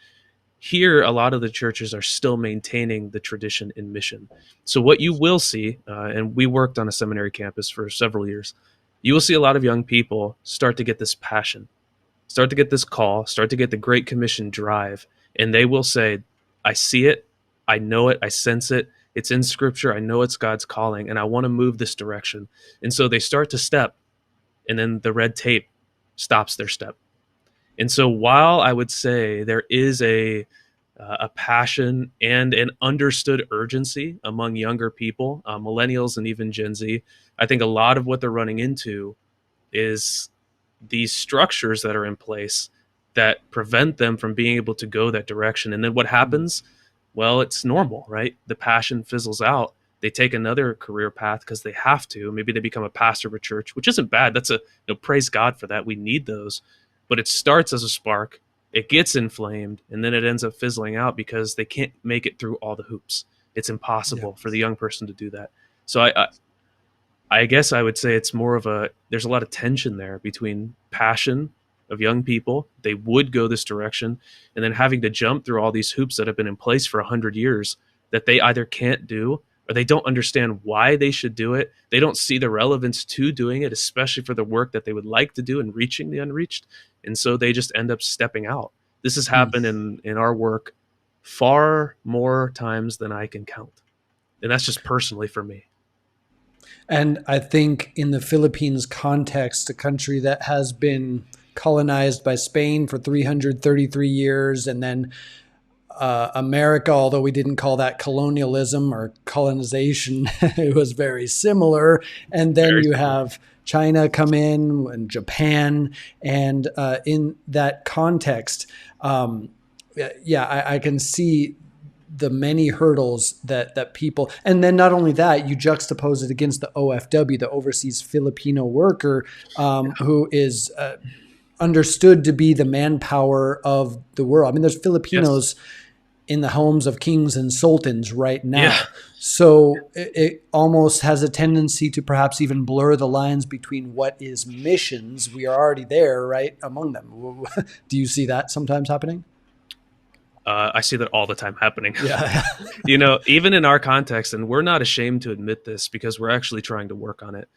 Here, a lot of the churches are still maintaining the tradition in mission. So what you will see, and we worked on a seminary campus for several years, you will see a lot of young people start to get this passion, start to get this call, start to get the Great Commission drive, and they will say, I see it, I know it, I sense it, it's in Scripture, I know it's God's calling, and I want to move this direction. And so they start to step, and then the red tape stops their step. And so while I would say there is a passion and an understood urgency among younger people, millennials and even Gen Z, I think a lot of what they're running into is these structures that are in place that prevent them from being able to go that direction. And then what happens? Well, it's normal, right? The passion fizzles out. They take another career path because they have to. Maybe they become a pastor of a church, which isn't bad. That's praise God for that. We need those. But it starts as a spark, it gets inflamed, and then it ends up fizzling out because they can't make it through all the hoops. It's impossible for the young person to do that. So I guess I would say it's more of there's a lot of tension there between passion of young people, they would go this direction, and then having to jump through all these hoops that have been in place for 100 years that they either can't do or they don't understand why they should do it. They don't see the relevance to doing it, especially for the work that they would like to do in reaching the unreached. And so they just end up stepping out. This has happened in our work far more times than I can count. And that's just personally for me. And I think in the Philippines context, a country that has been colonized by Spain for 333 years, and then America, although we didn't call that colonialism or colonization, it was very similar. And then you have China come in and Japan. And in that context, I can see the many hurdles that people, and then not only that, you juxtapose it against the OFW, the overseas Filipino worker, who is understood to be the manpower of the world. I mean, there's Filipinos in the homes of kings and sultans right now. Yeah. So it almost has a tendency to perhaps even blur the lines between what is missions. We are already there, right, among them. Do you see that sometimes happening? I see that all the time happening. Yeah. Even in our context, and we're not ashamed to admit this because we're actually trying to work on it.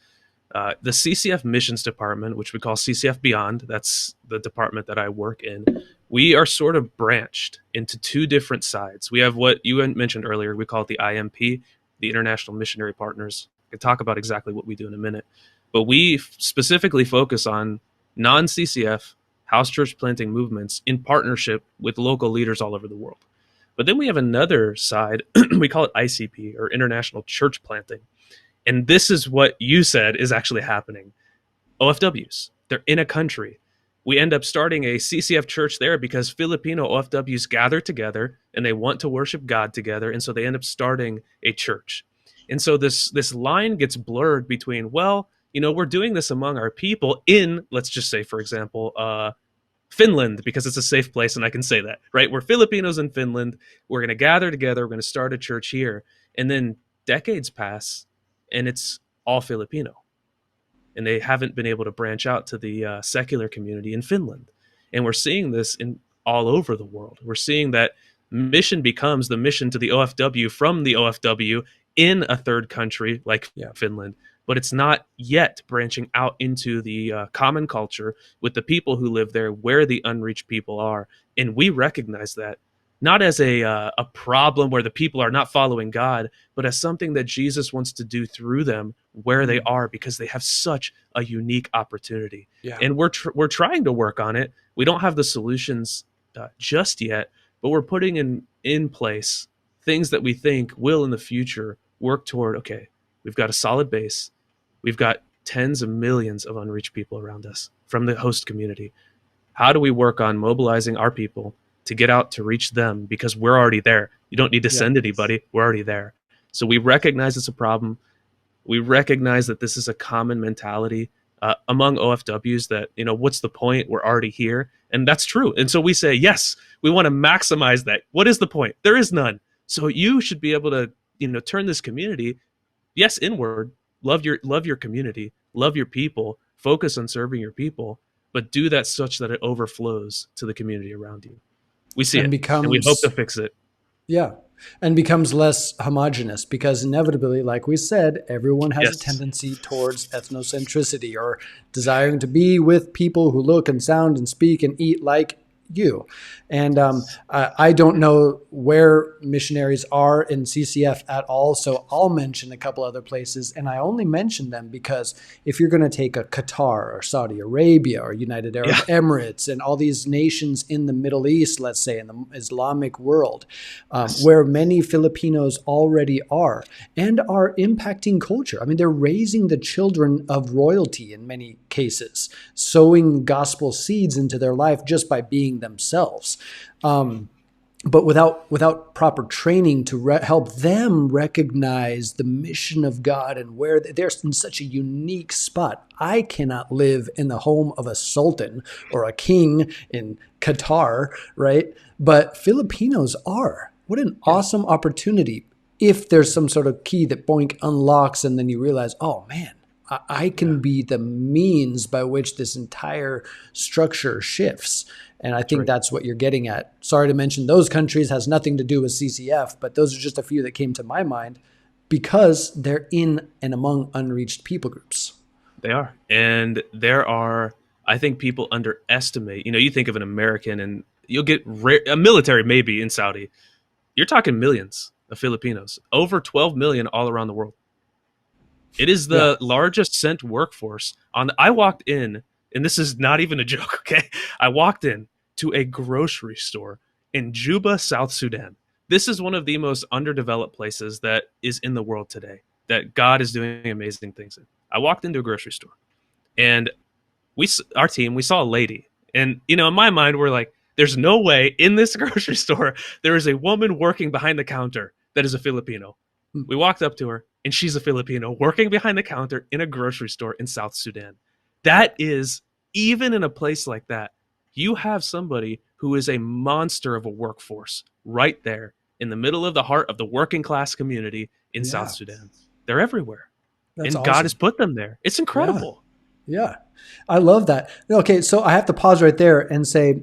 The CCF Missions Department, which we call CCF Beyond, that's the department that I work in, we are sort of branched into two different sides. We have what you mentioned earlier, we call it the IMP, the International Missionary Partners. I can talk about exactly what we do in a minute. But we specifically focus on non-CCF house church planting movements in partnership with local leaders all over the world. But then we have another side, we call it ICP, or International Church Planting. And this is what you said is actually happening. OFWs, they're in a country. We end up starting a CCF church there because Filipino OFWs gather together and they want to worship God together. And so they end up starting a church. And so this line gets blurred between, well, we're doing this among our people in, let's just say, for example, Finland, because it's a safe place and I can say that, right? We're Filipinos in Finland. We're going to gather together. We're going to start a church here. And then decades pass and it's all Filipino. And they haven't been able to branch out to the secular community in Finland. And we're seeing this in all over the world. We're seeing that mission becomes the mission to the OFW from the OFW in a third country like Finland. But it's not yet branching out into the common culture with the people who live there, where the unreached people are. And we recognize that not as a problem where the people are not following God, but as something that Jesus wants to do through them where they are, because they have such a unique opportunity. Yeah. And we're trying to work on it. We don't have the solutions just yet, but we're putting in place things that we think will in the future work toward, okay, we've got a solid base. We've got tens of millions of unreached people around us from the host community. How do we work on mobilizing our people to get out to reach them? Because we're already there. You don't need to send anybody. We're already there. So we recognize it's a problem. We recognize that this is a common mentality among OFWs that, what's the point? We're already here. And that's true. And so we say, yes, we want to maximize that. What is the point? There is none. So you should be able to, turn this community, yes, inward, love your community, love your people, focus on serving your people, but do that such that it overflows to the community around you. We see and we hope to fix it. Yeah. And becomes less homogenous because inevitably, like we said, everyone has a tendency towards ethnocentricity or desiring to be with people who look and sound and speak and eat like you. And I don't know where missionaries are in CCF at all, so I'll mention a couple other places, and I only mention them because if you're going to take a Qatar or Saudi Arabia or United Arab Emirates and all these nations in the Middle East, let's say in the Islamic world, where many Filipinos already are and are impacting culture. I mean, they're raising the children of royalty in many cases, sowing gospel seeds into their life just by being themselves. But without proper training to help them recognize the mission of God and where they're in such a unique spot. I cannot live in the home of a sultan or a king in Qatar, right? But Filipinos are. What an awesome opportunity if there's some sort of key that boink unlocks and then you realize, oh man, I can be the means by which this entire structure shifts. And I think that's what you're getting at. Sorry to mention those countries, has nothing to do with CCF, but those are just a few that came to my mind because they're in and among unreached people groups. They are. And there are, I think people underestimate, you think of an American and you'll get a military maybe in Saudi. You're talking millions of Filipinos, over 12 million all around the world. It is the largest sent workforce I walked in, and this is not even a joke, okay? I walked in to a grocery store in Juba, South Sudan. This is one of the most underdeveloped places that is in the world today, that God is doing amazing things in. I walked into a grocery store, and our team, we saw a lady. And, in my mind, we're like, there's no way in this grocery store there is a woman working behind the counter that is a Filipino. We walked up to her, and she's a Filipino working behind the counter in a grocery store in South Sudan. That is, even in a place like that, you have somebody who is a monster of a workforce right there in the middle of the heart of the working class community in South Sudan. They're everywhere. That's awesome. God has put them there. It's incredible. Yeah. I love that. Okay, so I have to pause right there and say,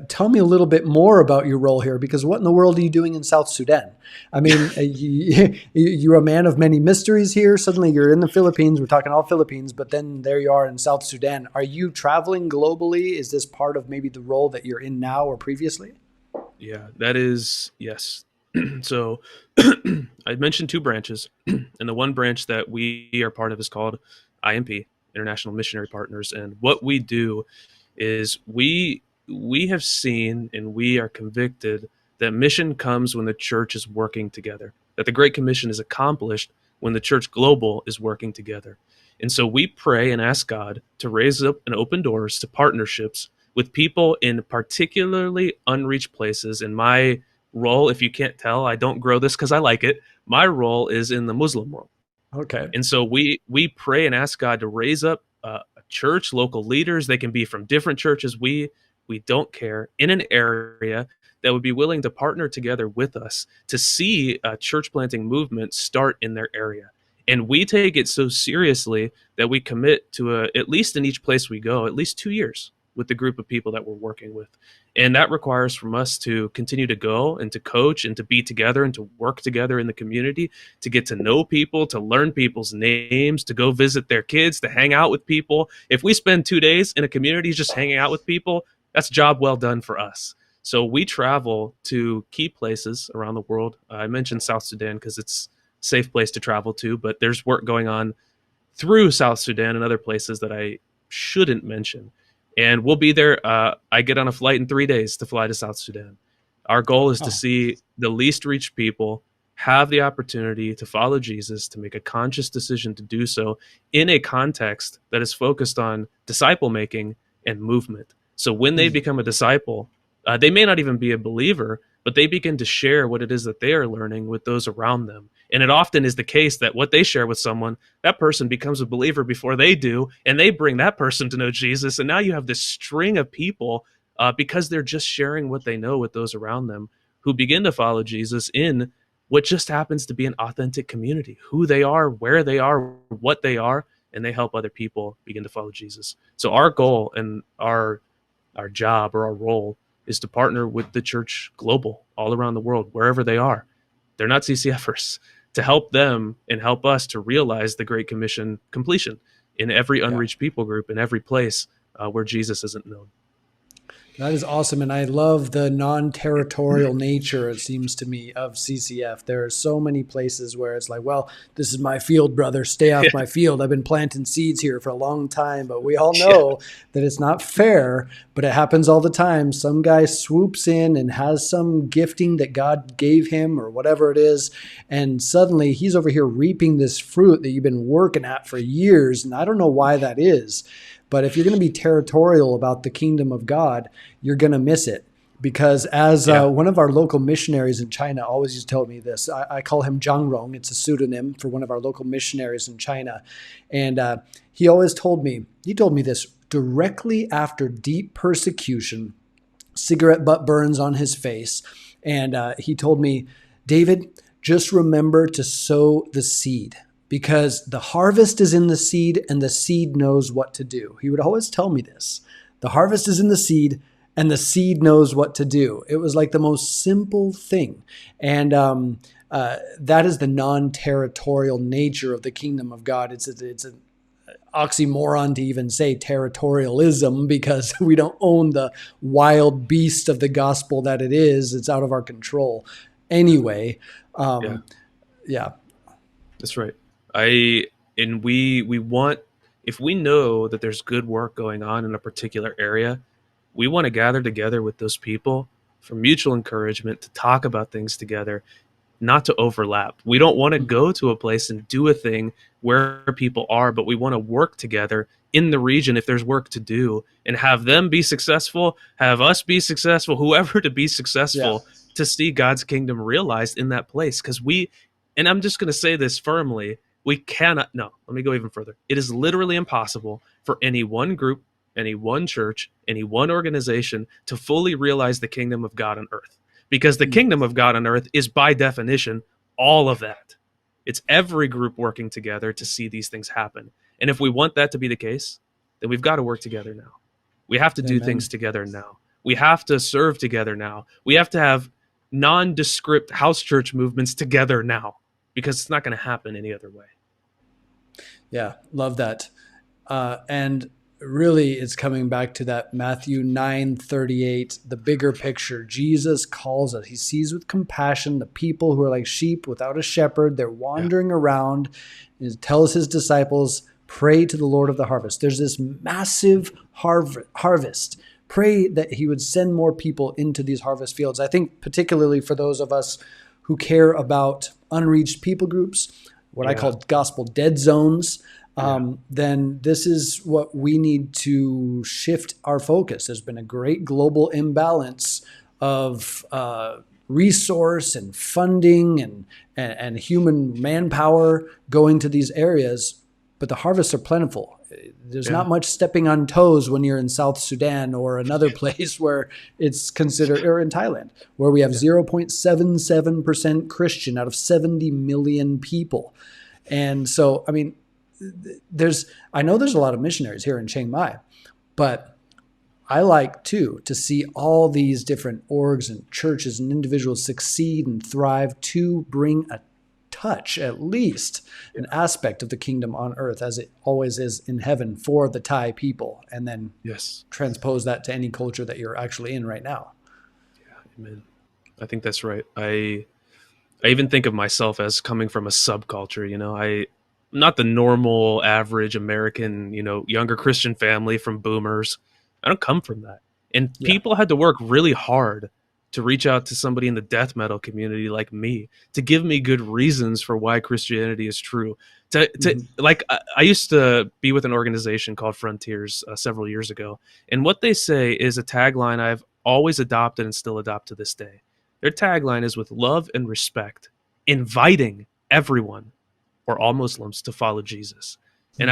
Tell me a little bit more about your role here, because what in the world are you doing in South Sudan? I mean, you're a man of many mysteries here. Suddenly you're in the Philippines. We're talking all Philippines, but then there you are in South Sudan. Are you traveling globally? Is this part of maybe the role that you're in now or previously? Yeah, that is, yes. So I mentioned two branches, and the one branch that we are part of is called IMP, International Missionary Partners. And what we do is we have seen and we are convicted that mission comes when the church is working together, that the Great Commission is accomplished when the church global is working together. And so we pray and ask God to raise up and open doors to partnerships with people in particularly unreached places. And my role, if you can't tell, I don't grow this because I like it. My role is in the Muslim world. Okay. And so we pray and ask God to raise up a church, local leaders. They can be from different churches. We don't care, in an area that would be willing to partner together with us to see a church planting movement start in their area. And we take it so seriously that we commit to at least in each place we go, at least 2 years with the group of people that we're working with. And that requires from us to continue to go and to coach and to be together and to work together in the community, to get to know people, to learn people's names, to go visit their kids, to hang out with people. If we spend 2 days in a community just hanging out with people, that's a job well done for us. So we travel to key places around the world. I mentioned South Sudan because it's a safe place to travel to, but there's work going on through South Sudan and other places that I shouldn't mention. And we'll be there. I get on a flight in 3 days to fly to South Sudan. Our goal is to see the least reached people have the opportunity to follow Jesus, to make a conscious decision to do so in a context that is focused on disciple making and movement. So when they become a disciple, they may not even be a believer, but they begin to share what it is that they are learning with those around them. And it often is the case that what they share with someone, that person becomes a believer before they do, and they bring that person to know Jesus. And now you have this string of people because they're just sharing what they know with those around them who begin to follow Jesus in what just happens to be an authentic community, who they are, where they are, what they are, and they help other people begin to follow Jesus. So our goal and our job or our role is to partner with the church global all around the world, wherever they are. They're not CCFers, to help them and help us to realize the Great Commission completion in every unreached people group, in every place where Jesus isn't known. That is awesome. And I love the non-territorial nature, it seems to me, of CCF. There are so many places where it's like, well, this is my field, brother. Stay off my field. I've been planting seeds here for a long time. But we all know that it's not fair, but it happens all the time. Some guy swoops in and has some gifting that God gave him or whatever it is. And suddenly he's over here reaping this fruit that you've been working at for years. And I don't know why that is. But if you're going to be territorial about the kingdom of God, you're going to miss it. Because as one of our local missionaries in China always used to tell me this, I call him Zhang Rong. It's a pseudonym for one of our local missionaries in China. And he always told me this directly after deep persecution, cigarette butt burns on his face. And he told me, David, just remember to sow the seed. Because the harvest is in the seed and the seed knows what to do. He would always tell me this. The harvest is in the seed and the seed knows what to do. It was like the most simple thing. And that is the non-territorial nature of the kingdom of God. It's an oxymoron to even say territorialism because we don't own the wild beast of the gospel that it is. It's out of our control. Anyway, yeah. That's right. We want, if we know that there's good work going on in a particular area, we want to gather together with those people for mutual encouragement, to talk about things together, not to overlap. We don't want to go to a place and do a thing where people are, but we want to work together in the region if there's work to do, and have them be successful, have us be successful, whoever to be successful, to see God's kingdom realized in that place. Because and I'm just going to say this firmly, we cannot, no, let me go even further. It is literally impossible for any one group, any one church, any one organization to fully realize the kingdom of God on earth. Because the kingdom of God on earth is by definition all of that. It's every group working together to see these things happen. And if we want that to be the case, then we've got to work together now. We have to do things together now. We have to serve together now. We have to have nondescript house church movements together now, because it's not going to happen any other way. Yeah, love that. And really, it's coming back to that Matthew 9:38, the bigger picture. Jesus calls us. He sees with compassion the people who are like sheep without a shepherd. They're wandering around. He tells his disciples, pray to the Lord of the harvest. There's this massive harvest. Pray that he would send more people into these harvest fields. I think particularly for those of us who care about unreached people groups, what I call gospel dead zones, then this is what we need to shift our focus. There's been a great global imbalance of resource and funding and human manpower going to these areas, but the harvests are plentiful. There's not much stepping on toes when you're in South Sudan or another place where it's considered, or in Thailand, where we have 0.77% Christian out of 70 million people. And so, I mean, I know there's a lot of missionaries here in Chiang Mai, but I like too to see all these different orgs and churches and individuals succeed and thrive to bring a touch, at least an aspect of the kingdom on earth as it always is in heaven for the Thai people, and then transpose that to any culture that you're actually in right now. Yeah, amen. I think that's right. I even think of myself as coming from a subculture. I'm not the normal average American, younger Christian family from boomers. I don't come from that. And people had to work really hard to reach out to somebody in the death metal community like me to give me good reasons for why Christianity is true. Like, I used to be with an organization called Frontiers several years ago. And what they say is a tagline I've always adopted and still adopt to this day. Their tagline is, with love and respect, inviting everyone or all Muslims to follow Jesus. And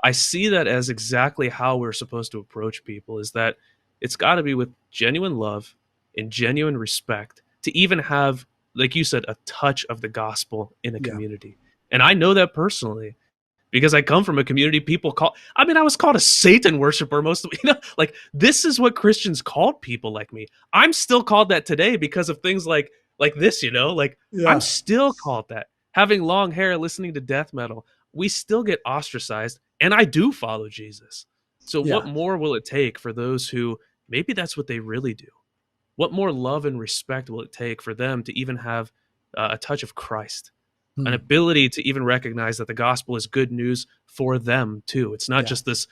I see that as exactly how we're supposed to approach people, is that it's got to be with genuine love and genuine respect to even have, like you said, a touch of the gospel in a community. And I know that personally because I come from a community I was called a Satan worshiper most of like, this is what Christians called people like me. I'm still called that today because of things like this, I'm still called that. Having long hair, listening to death metal, we still get ostracized, and I do follow Jesus. So what more will it take for those who maybe that's what they really do? What more love and respect will it take for them to even have a touch of Christ, an ability to even recognize that the gospel is good news for them too? It's not just this,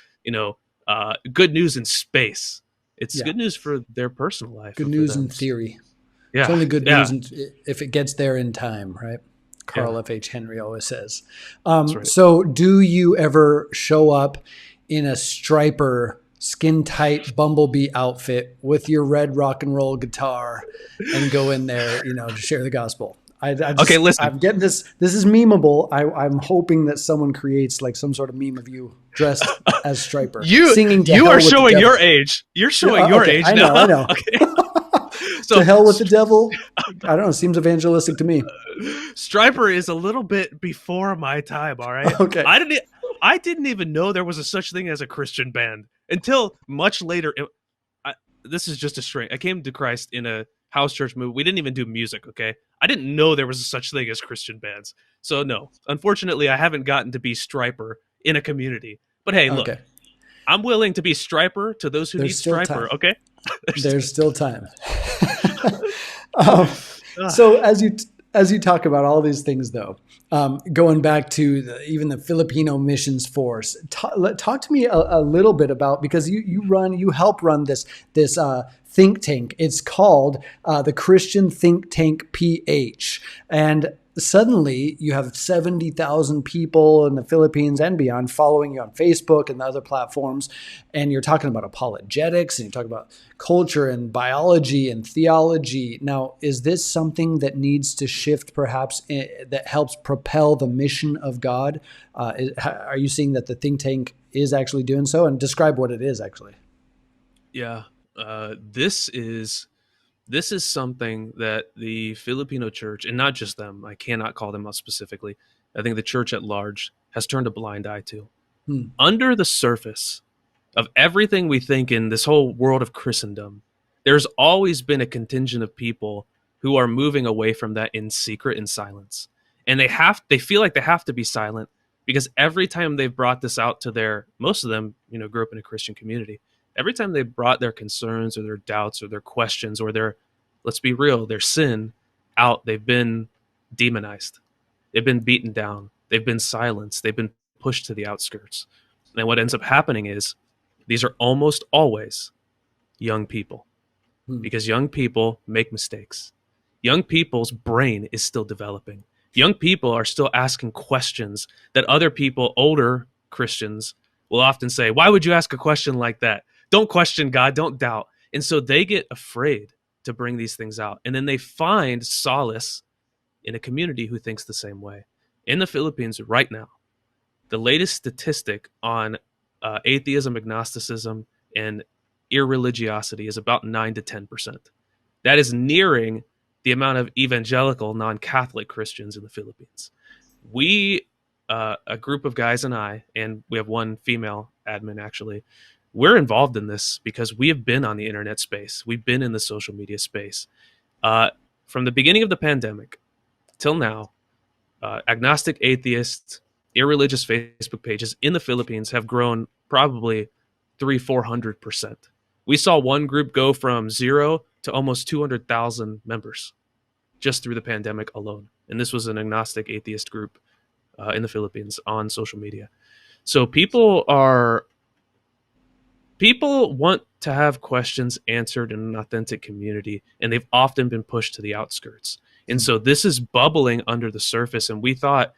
good news in space. It's good news for their personal life. Good news in theory. Yeah. It's only good news if it gets there in time, right? Carl F.H. Henry always says. Right. So do you ever show up in a striper, skin-tight bumblebee outfit with your red rock and roll guitar and go in there, to share the gospel? Okay, listen. I'm getting this. This is memeable. I'm hoping that someone creates like some sort of meme of you dressed as striper, singing to you hell are with showing the devil. your age. You're showing your age now. I know. Okay. So, to hell with the devil. I don't know. Seems evangelistic to me. Striper is a little bit before my time. All right. Okay. I didn't even know there was a such thing as a Christian band until much later. This is just a string. I came to Christ in a house church movie. We didn't even do music. Okay. I didn't know there was a such thing as Christian bands. So no, unfortunately, I haven't gotten to be striper in a community. But hey, look, I'm willing to be striper to those who need striper. Time. Okay. There's still time. So as you talk about all these things, though, going back to even the Filipino missions force, talk to me a little bit about, because you help run this think tank. It's called the Christian Think Tank PH, and suddenly you have 70,000 people in the Philippines and beyond following you on Facebook and the other platforms. And you're talking about apologetics and you're talking about culture and biology and theology. Now, is this something that needs to shift perhaps that helps propel the mission of God? Are you seeing that the think tank is actually doing so? And describe what it is actually. Yeah, this is something that the Filipino church, and not just them, I cannot call them out specifically, I think the church at large has turned a blind eye to. Under the surface of everything we think in this whole world of Christendom there's always been a contingent of people who are moving away from that in secret, in silence. And they feel like they have to be silent because every time they've brought this out to most of them, grew up in a Christian community. Every time they brought their concerns or their doubts or their questions or let's be real, their sin out, they've been demonized. They've been beaten down. They've been silenced. They've been pushed to the outskirts. And what ends up happening is these are almost always young people, because young people make mistakes. Young people's brain is still developing. Young people are still asking questions that other people, older Christians, will often say, why would you ask a question like that? Don't question God, don't doubt. And so they get afraid to bring these things out. And then they find solace in a community who thinks the same way. In the Philippines right now, the latest statistic on atheism, agnosticism, and irreligiosity is about 9 to 10%. That is nearing the amount of evangelical non-Catholic Christians in the Philippines. We, a group of guys and we have one female admin actually, we're involved in this because we have been on the internet space. We've been in the social media space. From the beginning of the pandemic till now, agnostic, atheist, irreligious Facebook pages in the Philippines have grown probably 300-400%. We saw one group go from 0 to almost 200,000 members just through the pandemic alone. And this was an agnostic atheist group in the Philippines on social media. So people want to have questions answered in an authentic community, and they've often been pushed to the outskirts. And so this is bubbling under the surface. And we thought,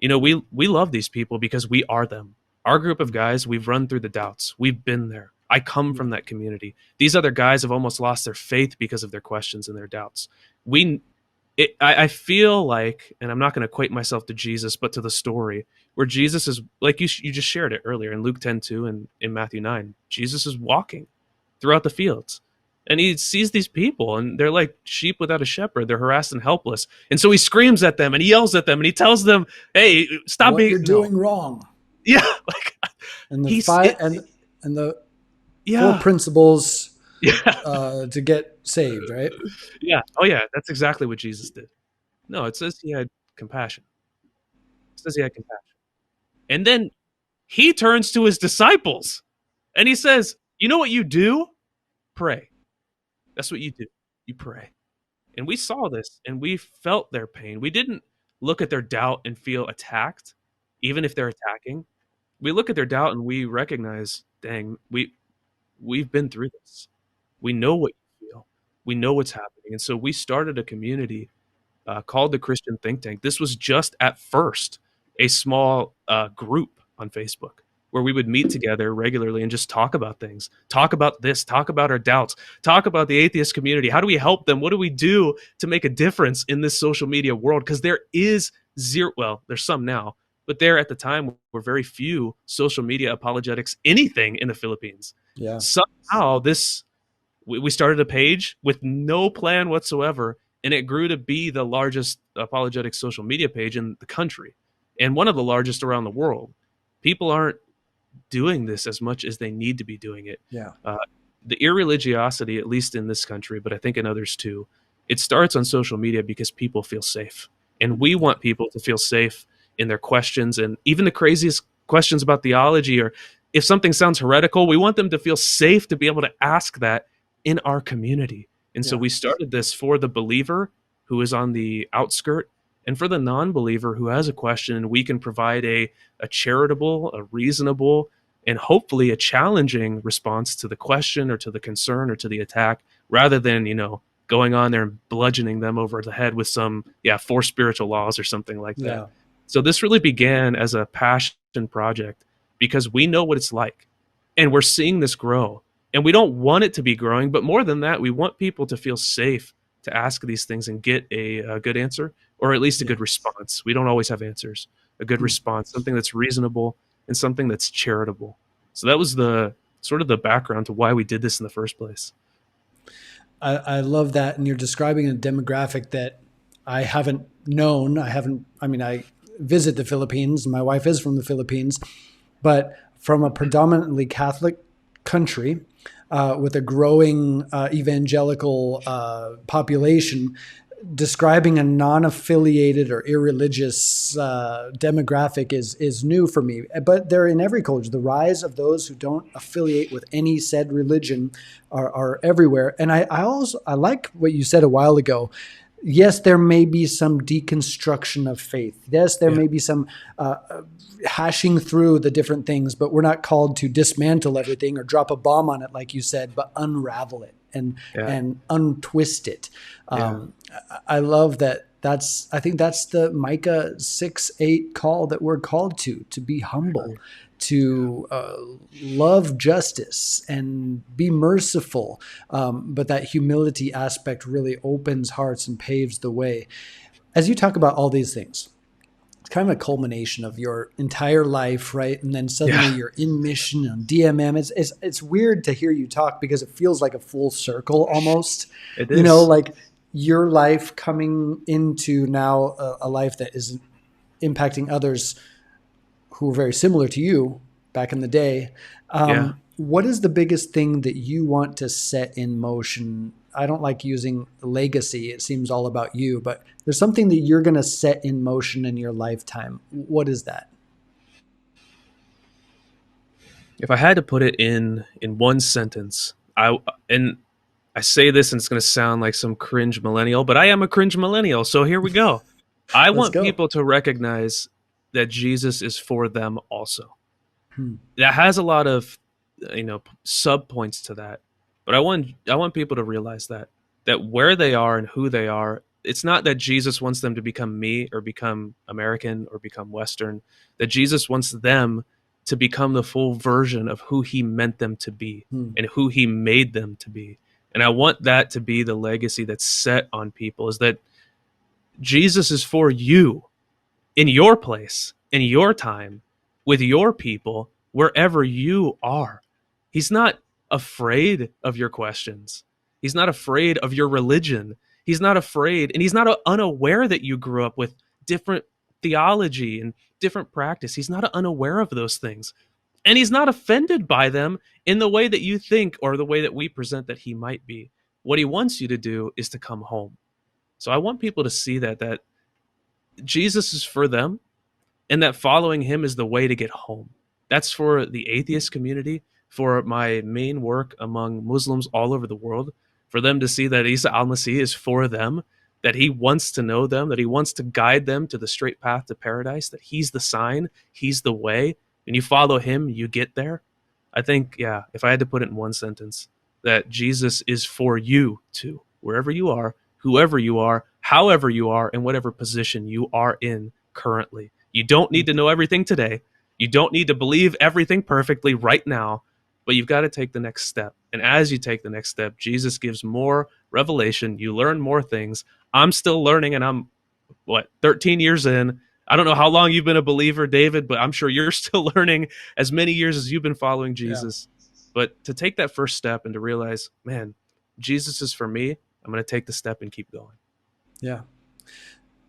we love these people because we are them. Our group of guys, we've run through the doubts. We've been there. I come from that community. These other guys have almost lost their faith because of their questions and their doubts. I feel like, and I'm not going to equate myself to Jesus, but to the story where Jesus is, like you just shared it earlier in Luke 10:2 and in Matthew 9, Jesus is walking throughout the fields. And he sees these people, and they're like sheep without a shepherd. They're harassed and helpless. And so he screams at them, and he yells at them, and he tells them, "Hey, stop being you're doing wrong." Yeah, and the four principles to get saved, right? Yeah. Oh, yeah. That's exactly what Jesus did. No, it says he had compassion. And then he turns to his disciples, and he says, "You know what you do? Pray." That's what you do. You pray. And we saw this and we felt their pain. We didn't look at their doubt and feel attacked, even if they're attacking. We look at their doubt and we recognize, dang, we've been through this. We know what you feel. We know what's happening. And so we started a community called the Christian Think Tank. This was just at first a small group on Facebook where we would meet together regularly and just talk about things, talk about this, talk about our doubts, talk about the atheist community. How do we help them? What do we do to make a difference in this social media world? Because there is there's some now, but there at the time were very few social media apologetics, anything in the Philippines. Yeah. Somehow we started a page with no plan whatsoever, and it grew to be the largest apologetic social media page in the country and one of the largest around the world. People aren't doing this as much as they need to be doing it. Yeah. The irreligiosity, at least in this country, but I think in others too, it starts on social media because people feel safe. And we want people to feel safe in their questions, and even the craziest questions about theology, or if something sounds heretical, we want them to feel safe to be able to ask that in our community. And so we started this for the believer who is on the outskirt, and for the non-believer who has a question, and we can provide a charitable, a reasonable, and hopefully a challenging response to the question or to the concern or to the attack, rather than, going on there and bludgeoning them over the head with some, 4 spiritual laws or something like that. Yeah. So this really began as a passion project because we know what it's like, and we're seeing this grow, and we don't want it to be growing, but more than that, we want people to feel safe to ask these things and get a good answer, or at least a good response. We don't always have answers. A good response, something that's reasonable and something that's charitable. So that was the sort of the background to why we did this in the first place. I love that. And you're describing a demographic that I haven't known. I visit the Philippines. My wife is from the Philippines, but from a predominantly Catholic country, with a growing evangelical population, describing a non-affiliated or irreligious demographic is new for me. But they're in every culture. The rise of those who don't affiliate with any said religion are everywhere. And I like what you said a while ago. Yes, there may be some deconstruction of faith. Yes, there may be some hashing through the different things, but we're not called to dismantle everything or drop a bomb on it, like you said, but unravel it and untwist it. I love that. I think that's the Micah 6:8 call that we're called to be humble, to love justice and be merciful. But that humility aspect really opens hearts and paves the way. As you talk about all these things, it's kind of a culmination of your entire life, right? And then suddenly you're in mission on DMM. It's weird to hear you talk because it feels like a full circle almost. It is. You know, like your life coming into now a life that is impacting others who are very similar to you back in the day. What is the biggest thing that you want to set in motion? I don't like using legacy. It seems all about you, but there's something that you're going to set in motion in your lifetime. What is that? If I had to put it in one sentence, I say this and it's going to sound like some cringe millennial, but I am a cringe millennial. So here we go. I want people to recognize that Jesus is for them also. That has a lot of, sub points to that. But I want people to realize that where they are and who they are, it's not that Jesus wants them to become me or become American or become Western, that Jesus wants them to become the full version of who he meant them to be and who he made them to be. And I want that to be the legacy that's set on people, is that Jesus is for you in your place, in your time, with your people, wherever you are. He's not afraid of your questions. He's not afraid of your religion. He's not afraid, and he's not unaware that you grew up with different theology and different practice. He's not unaware of those things. And he's not offended by them in the way that you think or the way that we present that he might be. What he wants you to do is to come home. So I want people to see that Jesus is for them and that following him is the way to get home. That's for the atheist community, for my main work among Muslims all over the world, for them to see that Isa al-Masih is for them, that he wants to know them, that he wants to guide them to the straight path to paradise, that he's the sign, he's the way. And you follow him, you get there. I think, if I had to put it in one sentence, that Jesus is for you too, wherever you are, whoever you are, however you are, and whatever position you are in currently. You don't need to know everything today. You don't need to believe everything perfectly right now, but you've got to take the next step. And as you take the next step, Jesus gives more revelation. You learn more things. I'm still learning, and I'm, 13 years in. I don't know how long you've been a believer, David, but I'm sure you're still learning as many years as you've been following Jesus. Yeah. But to take that first step and to realize, man, Jesus is for me, I'm going to take the step and keep going. Yeah.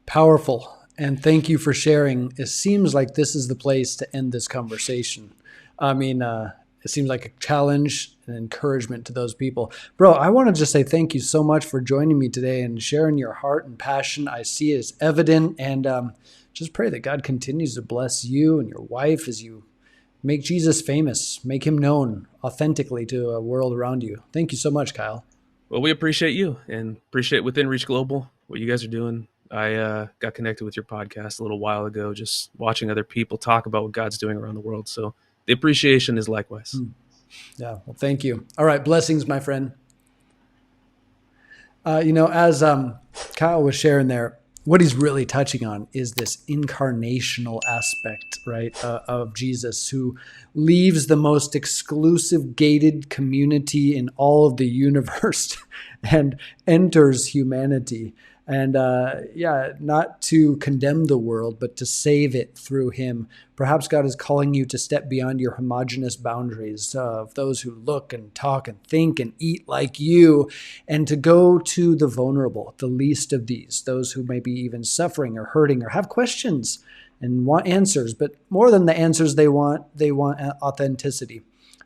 Powerful. And thank you for sharing. It seems like this is the place to end this conversation. I mean, it seems like a challenge and encouragement to those people. Bro, I want to just say thank you so much for joining me today and sharing your heart and passion. I see it as evident, and just pray that God continues to bless you and your wife as you make Jesus famous, make him known authentically to a world around you. Thank you so much, Kyle. Well, we appreciate you and appreciate Within Reach Global, what you guys are doing. I got connected with your podcast a little while ago, just watching other people talk about what God's doing around the world. So the appreciation is likewise. Yeah, well, thank you. All right, blessings, my friend. As Kyle was sharing there, what he's really touching on is this incarnational aspect, right, of Jesus, who leaves the most exclusive gated community in all of the universe and enters humanity. And not to condemn the world, but to save it through him. Perhaps God is calling you to step beyond your homogenous boundaries of those who look and talk and think and eat like you, and to go to the vulnerable, the least of these, those who may be even suffering or hurting or have questions and want answers. But more than the answers they want authenticity.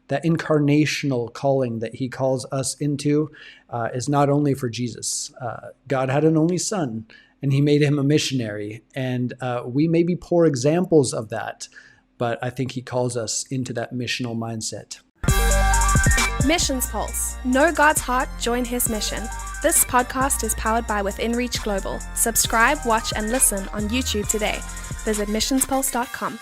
that incarnational calling that he calls us into is not only for Jesus. God had an only son, and he made him a missionary. And we may be poor examples of that, but I think he calls us into that missional mindset. Missions Pulse. Know God's heart, join his mission. This podcast is powered by Within Reach Global. Subscribe, watch, and listen on YouTube today. Visit missionspulse.com.